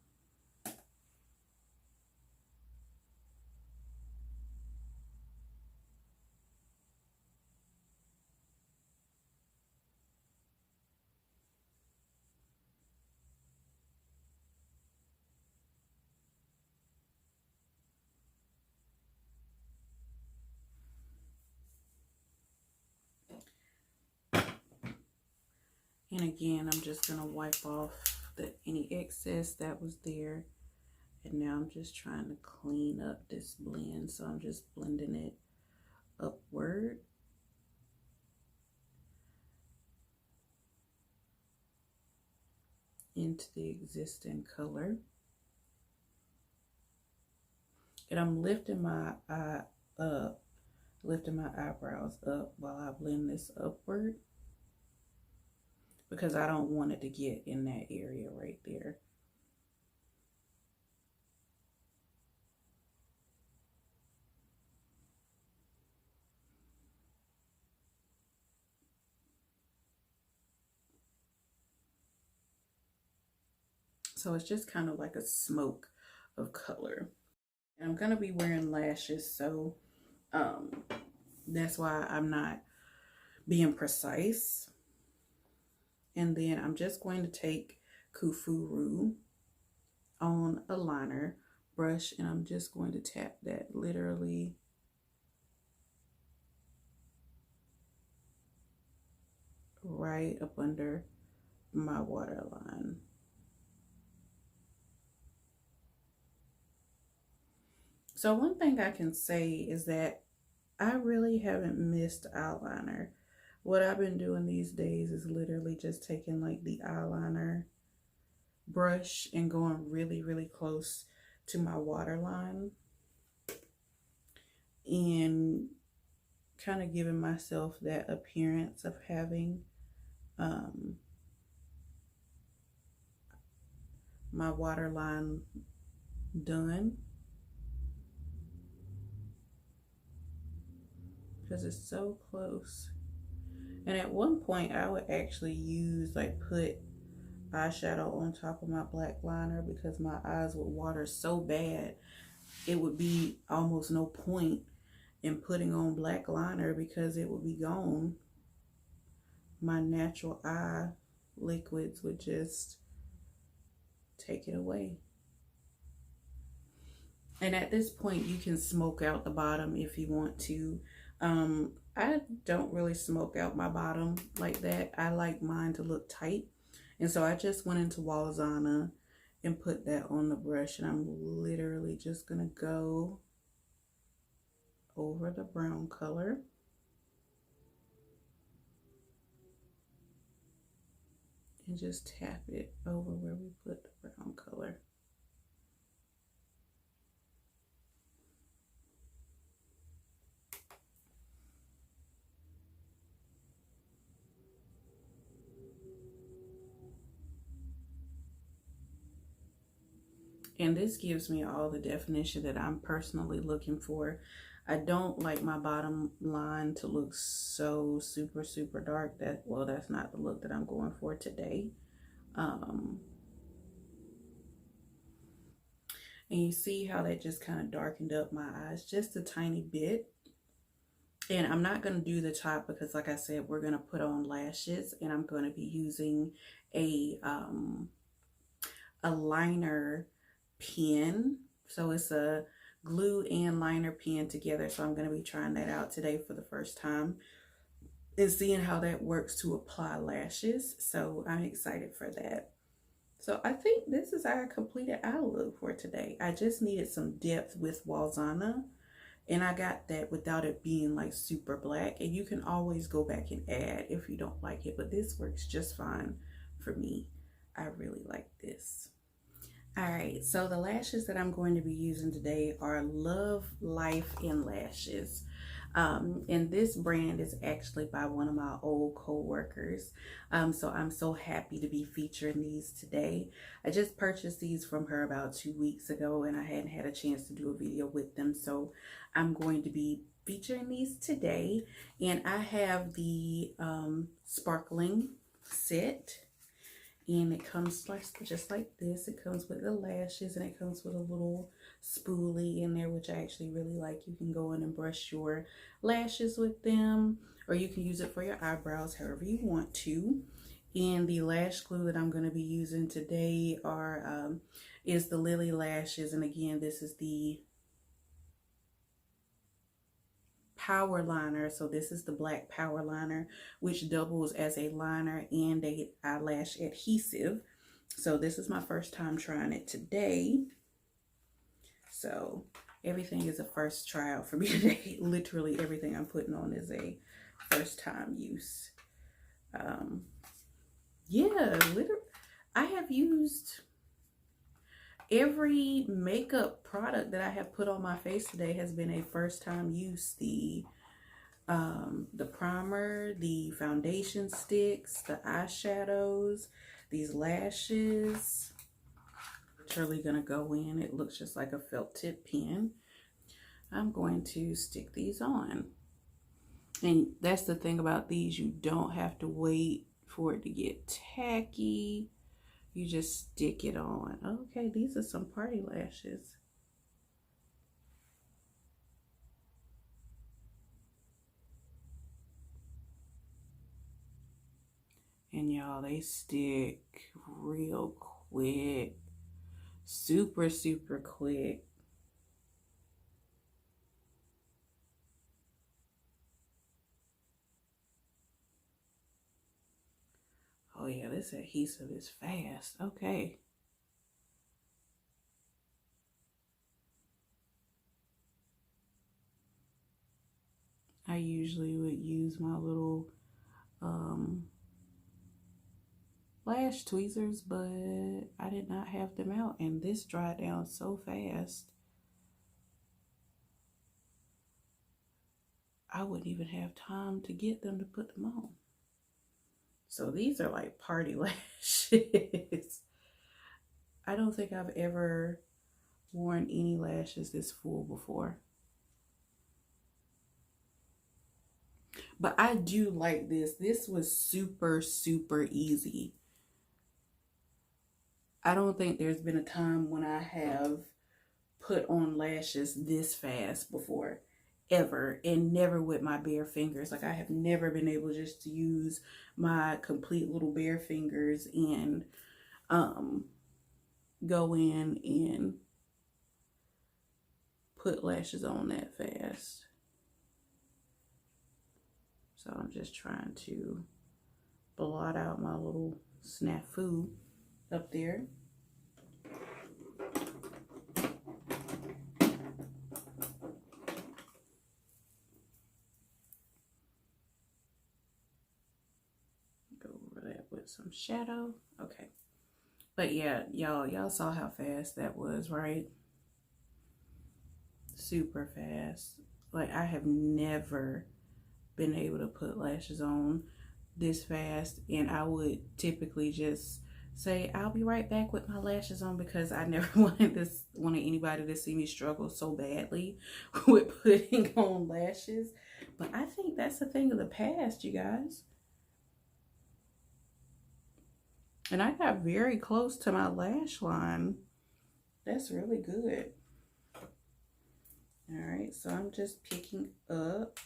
And again, I'm just gonna wipe off any excess that was there. And now I'm just trying to clean up this blend. So I'm just blending it upward. Into the existing color. And I'm lifting my eye up, lifting my eyebrows up while I blend this upward, because I don't want it to get in that area right there. So it's just kind of like a smoke of color. And I'm gonna be wearing lashes, so that's why I'm not being precise. And then I'm just going to take Kufuru on a liner brush, and I'm just going to tap that literally right up under my waterline. So one thing I can say is that I really haven't missed eyeliner. What I've been doing these days is literally just taking like the eyeliner brush and going really, really close to my waterline and kind of giving myself that appearance of having my waterline done, because it's so close. And at one point I would actually use, like, put eyeshadow on top of my black liner, because my eyes would water so bad it would be almost no point in putting on black liner because it would be gone. My natural eye liquids would just take it away. And at this point you can smoke out the bottom if you want to. I don't really smoke out my bottom like that. I like mine to look tight. And so I just went into Walzana and put that on the brush, and I'm literally just gonna go over the brown color. and just tap it over where we put the brown color. And this gives me all the definition that I'm personally looking for. I don't like my bottom line to look so super dark. That's not the look that I'm going for today. And you see how that just kind of darkened up my eyes just a tiny bit. And I'm not going to do the top because, like I said, we're going to put on lashes, and I'm going to be using a liner pen. So it's a glue and liner pen together. So I'm going to be trying that out today for the first time and seeing how that works to apply lashes. So I'm excited for that. So I think this is our completed eye look for today. I just needed some depth with Walzana, and I got that without it being like super black. And you can always go back and add if you don't like it, but this works just fine for me. I really like this. All right, so the lashes that I'm going to be using today are LoveLife&Lashes. And this brand is actually by one of my old co-workers. So I'm so happy to be featuring these today. I just purchased these from her about 2 weeks ago, and I hadn't had a chance to do a video with them. So I'm going to be featuring these today. And I have the sparkling set. And it comes just like this. It comes with the lashes, and it comes with a little spoolie in there, which I actually really like. You can go in and brush your lashes with them, or you can use it for your eyebrows, however you want to. And the lash glue that I'm going to be using today is the Lily Lashes. And again, this is the power liner. So this is the black power liner, which doubles as a liner and a eyelash adhesive. So this is my first time trying it today. So everything is a first tryout for me today. Literally everything I'm putting on is a first time use. Yeah, literally, I have used every makeup product that I have put on my face today has been a first time use. The primer, the foundation sticks, the eyeshadows, these lashes. It's really gonna go in. It looks just like a felt tip pen. I'm going to stick these on. And that's the thing about these, you don't have to wait for it to get tacky. You just stick it on. Okay, these are some party lashes. And y'all, they stick real quick. Super quick. Oh yeah, this adhesive is fast. Okay. I usually would use my little lash tweezers, but I did not have them out, and this dried down so fast I wouldn't even have time to get them to put them on. So these are like party lashes. I don't think I've ever worn any lashes this full before. But I do like this. This was super easy. I don't think there's been a time when I have put on lashes this fast before, ever, and never with my bare fingers. Like, I have never been able just to use my complete little bare fingers and go in and put lashes on that fast. So I'm just trying to blot out my little snafu up there. Go over that with some shadow. Okay. But yeah, y'all saw how fast that was, right? Super fast. Like, I have never been able to put lashes on this fast, and I would typically just say I'll be right back with my lashes on, because I never wanted anybody to see me struggle so badly with putting on lashes. But I think that's a thing of the past, you guys. And I got very close to my lash line. That's really good. All right, so I'm just picking up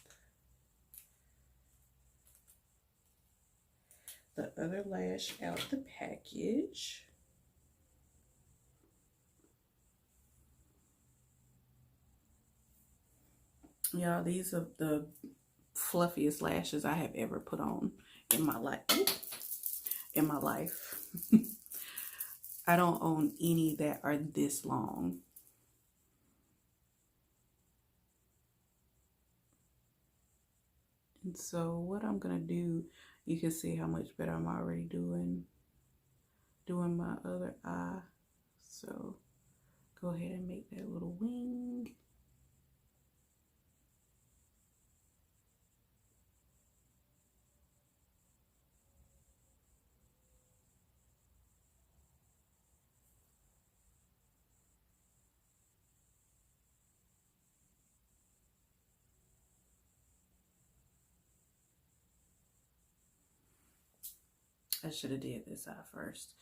the other lash out the package. Y'all, these are the fluffiest lashes I have ever put on in my life. I don't own any that are this long. And so what I'm gonna do, you can see how much better I'm already doing my other eye. So go ahead and make that little wing. I should have did this eye first.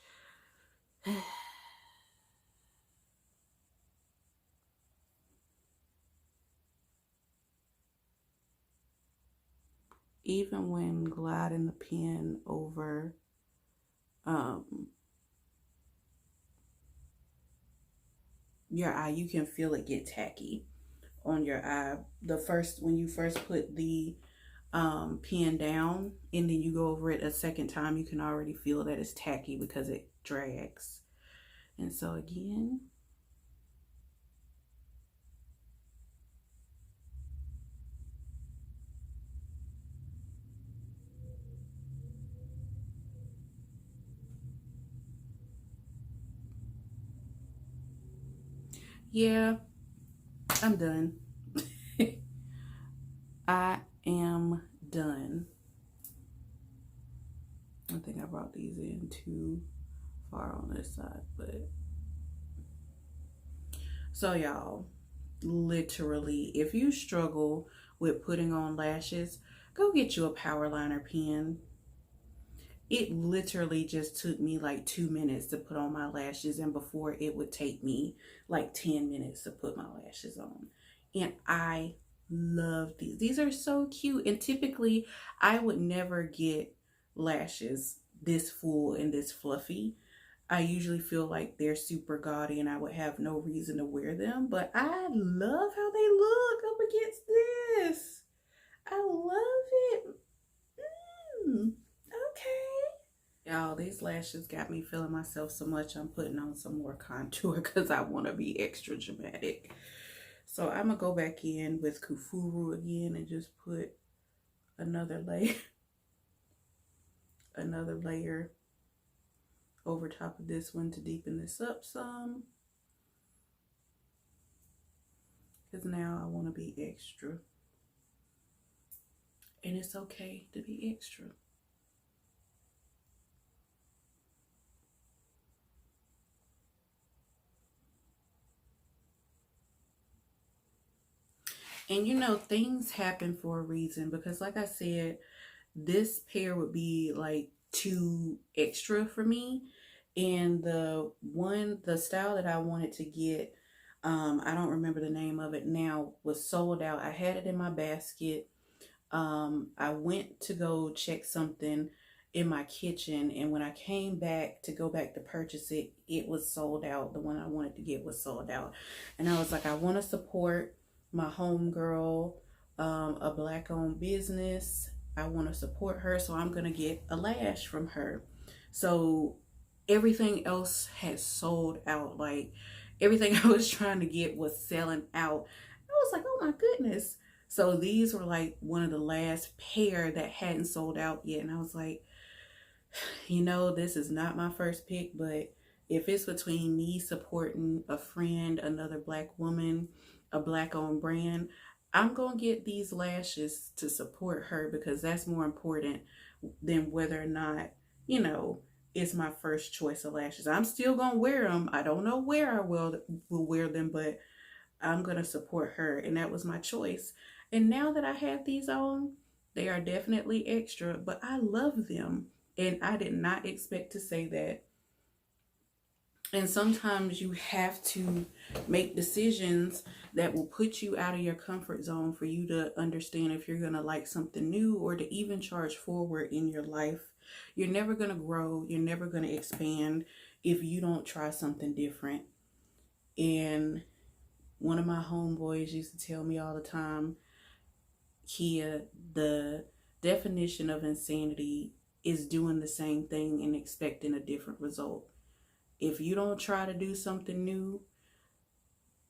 Even when gliding the pen over your eye, you can feel it get tacky on your eye. When you first put the pen down and then you go over it a second time, you can already feel that it's tacky because it drags. And so again, yeah, I'm done. I am done. I think I brought these in too far on this side, but so y'all, literally, if you struggle with putting on lashes, go get you a power liner pen. It literally just took me like 2 minutes to put on my lashes, and before it would take me like 10 minutes to put my lashes on. And I love these. These are so cute. And typically I would never get lashes this full and this fluffy. I usually feel like they're super gaudy and I would have no reason to wear them, but I love how they look up against this. I love it. Okay. Y'all, these lashes got me feeling myself so much. I'm putting on some more contour because I want to be extra dramatic. So I'm going to go back in with Kufuru again and just put another layer over top of this one to deepen this up some. Because now I want to be extra. And it's okay to be extra. And you know, things happen for a reason, because like I said, this pair would be like too extra for me. And the style that I wanted to get, I don't remember the name of it now, was sold out. I had it in my basket. I went to go check something in my kitchen, and when I came back to go back to purchase it, it was sold out. The one I wanted to get was sold out. And I was like, I want to support my homegirl, a black owned business. I want to support her, so I'm gonna get a lash from her. So everything else had sold out. Like, everything I was trying to get was selling out. I was like, oh my goodness. So these were like one of the last pair that hadn't sold out yet. And I was like, You know, this is not my first pick, but if it's between me supporting a friend, another black woman, a black owned brand, I'm going to get these lashes to support her because that's more important than whether or not, you know, it's my first choice of lashes. I'm still going to wear them. I don't know where I will wear them, but I'm going to support her. And that was my choice. And now that I have these on, they are definitely extra, but I love them. And I did not expect to say that. And sometimes you have to make decisions that will put you out of your comfort zone for you to understand if you're going to like something new or to even charge forward in your life. You're never going to grow. You're never going to expand if you don't try something different. And one of my homeboys used to tell me all the time, Kia, the definition of insanity is doing the same thing and expecting a different result. If you don't try to do something new,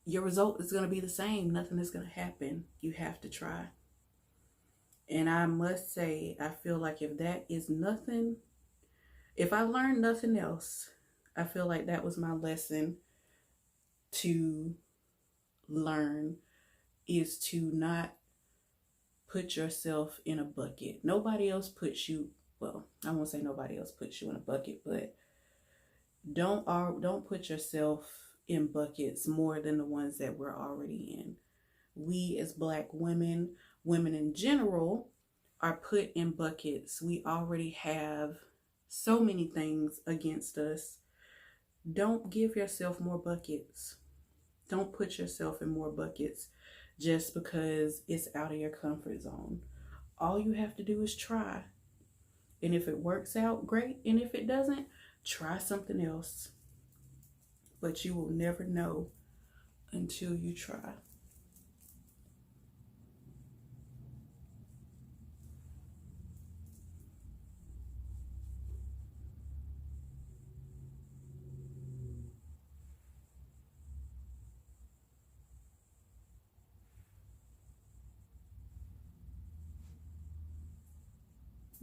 your result is going to be the same. Nothing is going to happen. You have to try. And I must say, I feel like if that is nothing, if I learned nothing else, I feel like that was my lesson to learn, is to not put yourself in a bucket. Nobody else puts you, well, I won't say nobody else puts you in a bucket, but don't put yourself in buckets more than the ones that we're already in. We as black women, women in general, are put in buckets. We already have so many things against us. Don't give yourself more buckets. Don't put yourself in more buckets just because it's out of your comfort zone. All you have to do is try. And if it works out, great. And if it doesn't, try something else. But you will never know until you try.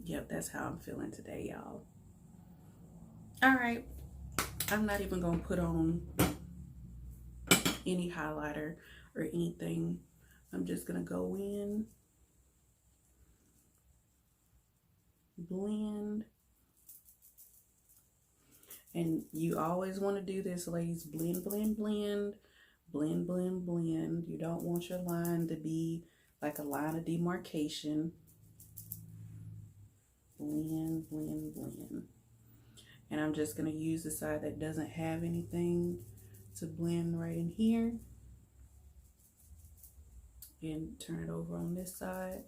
Yep, that's how I'm feeling today, y'all. All right. I'm not even going to put on any highlighter or anything. I'm just going to go in, blend. And you always want to do this, ladies. Blend, blend, blend. Blend, blend, blend. You don't want your line to be like a line of demarcation. Blend, blend, blend. And I'm just going to use the side that doesn't have anything to blend right in here. And turn it over on this side.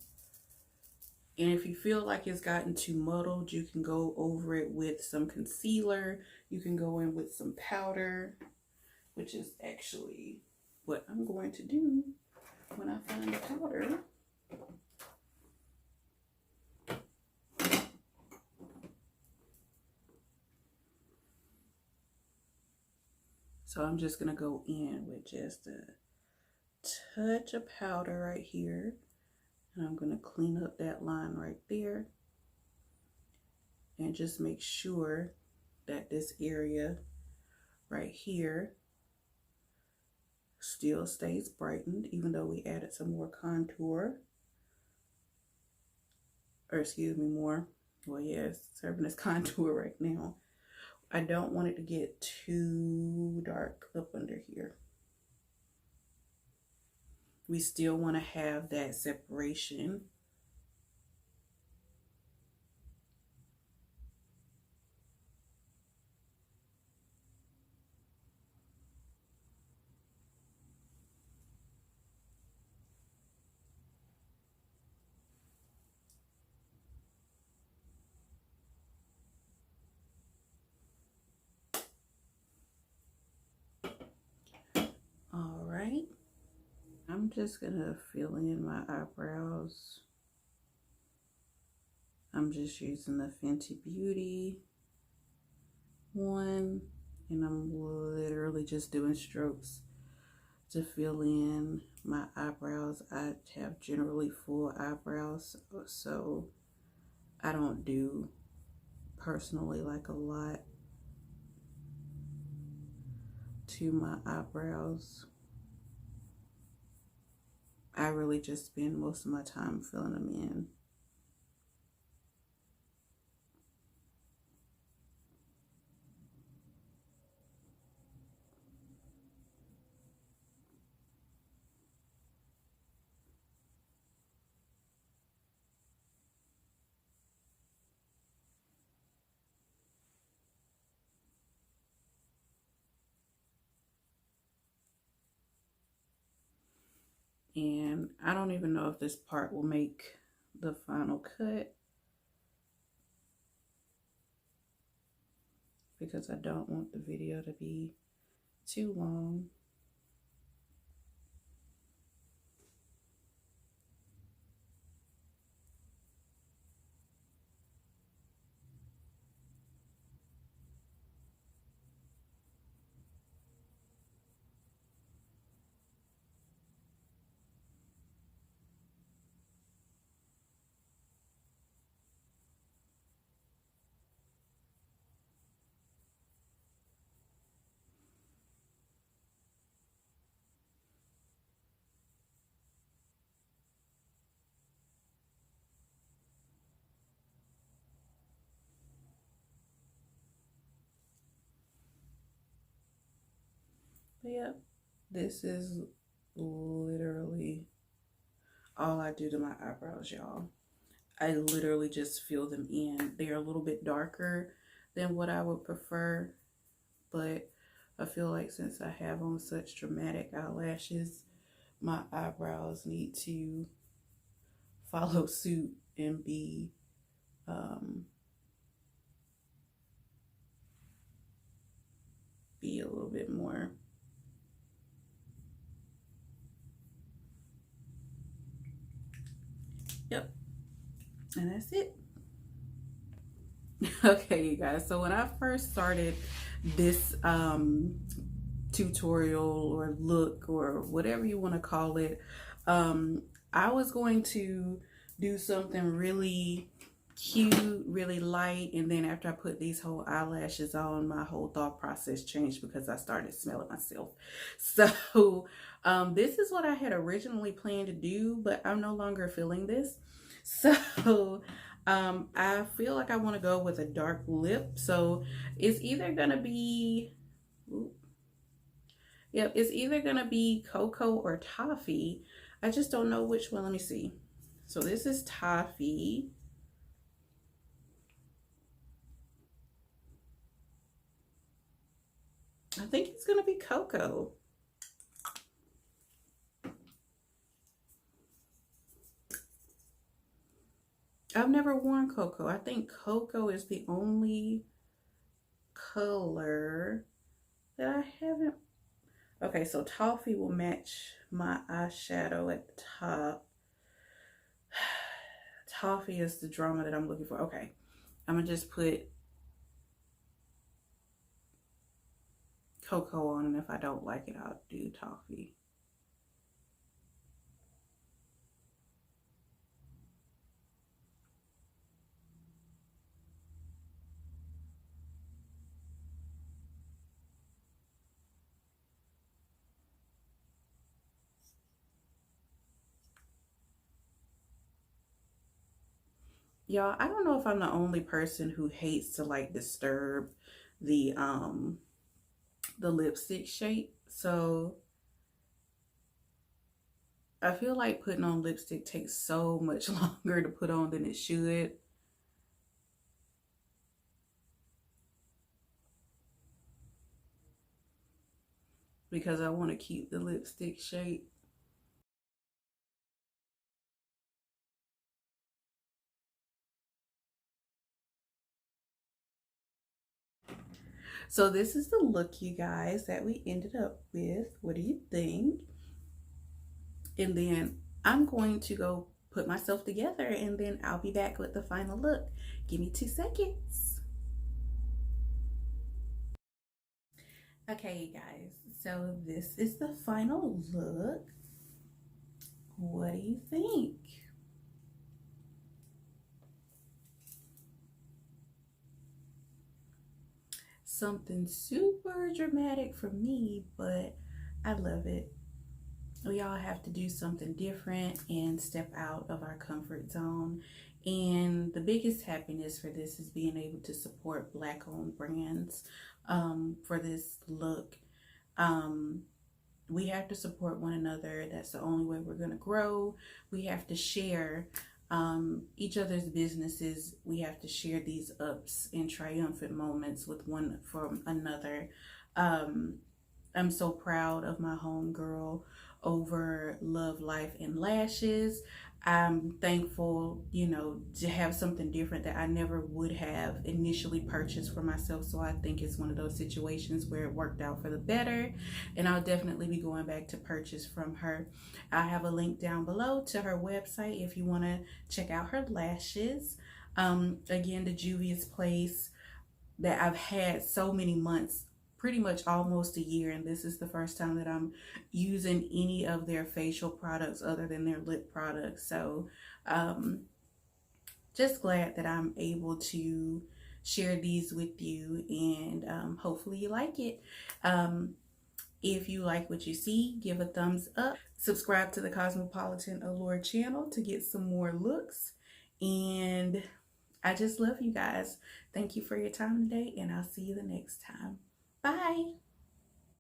And if you feel like it's gotten too muddled, you can go over it with some concealer. You can go in with some powder, which is actually what I'm going to do when I find the powder. So I'm just going to go in with just a touch of powder right here. And I'm going to clean up that line right there. And just make sure that this area right here still stays brightened, even though we added some more contour. Or excuse me, more. Well, yes, serving as contour right now. I don't want it to get too dark up under here. We still want to have that separation. All right. I'm just gonna fill in my eyebrows. I'm just using the Fenty Beauty one, and I'm literally just doing strokes to fill in my eyebrows. I have generally full eyebrows, so I don't do personally like a lot to my eyebrows. I really just spend most of my time filling them in. And I don't even know if this part will make the final cut, because I don't want the video to be too long. But yeah, this is literally all I do to my eyebrows, y'all. I literally just fill them in. They're a little bit darker than what I would prefer, but I feel like since I have on such dramatic eyelashes, my eyebrows need to follow suit and be a little bit more. Yep, and that's it. Okay, you guys, so when I first started this tutorial or look or whatever you want to call it, I was going to do something really cute, really light, and then after I put these whole eyelashes on, my whole thought process changed because I started smelling myself. So this is what I had originally planned to do, but I'm no longer feeling this. So I feel like I want to go with a dark lip. So it's either gonna be, yep, it's either gonna be Cocoa or Toffee. I just don't know which one. Let me see. So this is Toffee. I think it's gonna be Cocoa. I've never worn Cocoa. I think Cocoa is the only color that I haven't. Okay, so Toffee will match my eyeshadow at the top. Toffee is the drama that I'm looking for. Okay, I'm gonna just put Cocoa on, and if I don't like it, I'll do Toffee. Y'all, I don't know if I'm the only person who hates to like disturb the lipstick shape. So I feel like putting on lipstick takes so much longer to put on than it should. Because I want to keep the lipstick shape. So this is the look, you guys, that we ended up with. What do you think? And then I'm going to go put myself together, and then I'll be back with the final look. Give me 2 seconds. Okay, you guys, so this is the final look. What do you think? something super dramatic for me, but I love it. We all have to do something different and step out of our comfort zone. And the biggest happiness for this is being able to support Black-owned brands for this look. We have to support one another. That's the only way we're going to grow. We have to share each other's businesses. We have to share these ups and triumphant moments with one from another. I'm so proud of my homegirl over LoveLife&Lashes. I'm thankful, you know, to have something different that I never would have initially purchased for myself. So I think it's one of those situations where it worked out for the better. And I'll definitely be going back to purchase from her. I have a link down below to her website if you want to check out her lashes. Again, the Juvia'sPlace that I've had so many months, pretty much almost a year, and this is the first time that I'm using any of their facial products other than their lip products. So just glad that I'm able to share these with you, and hopefully you like it. If you like what you see, give a thumbs up. Subscribe to the Cosmopolitan Allure channel to get some more looks. And I just love you guys. Thank you for your time today, and I'll see you the next time. Bye.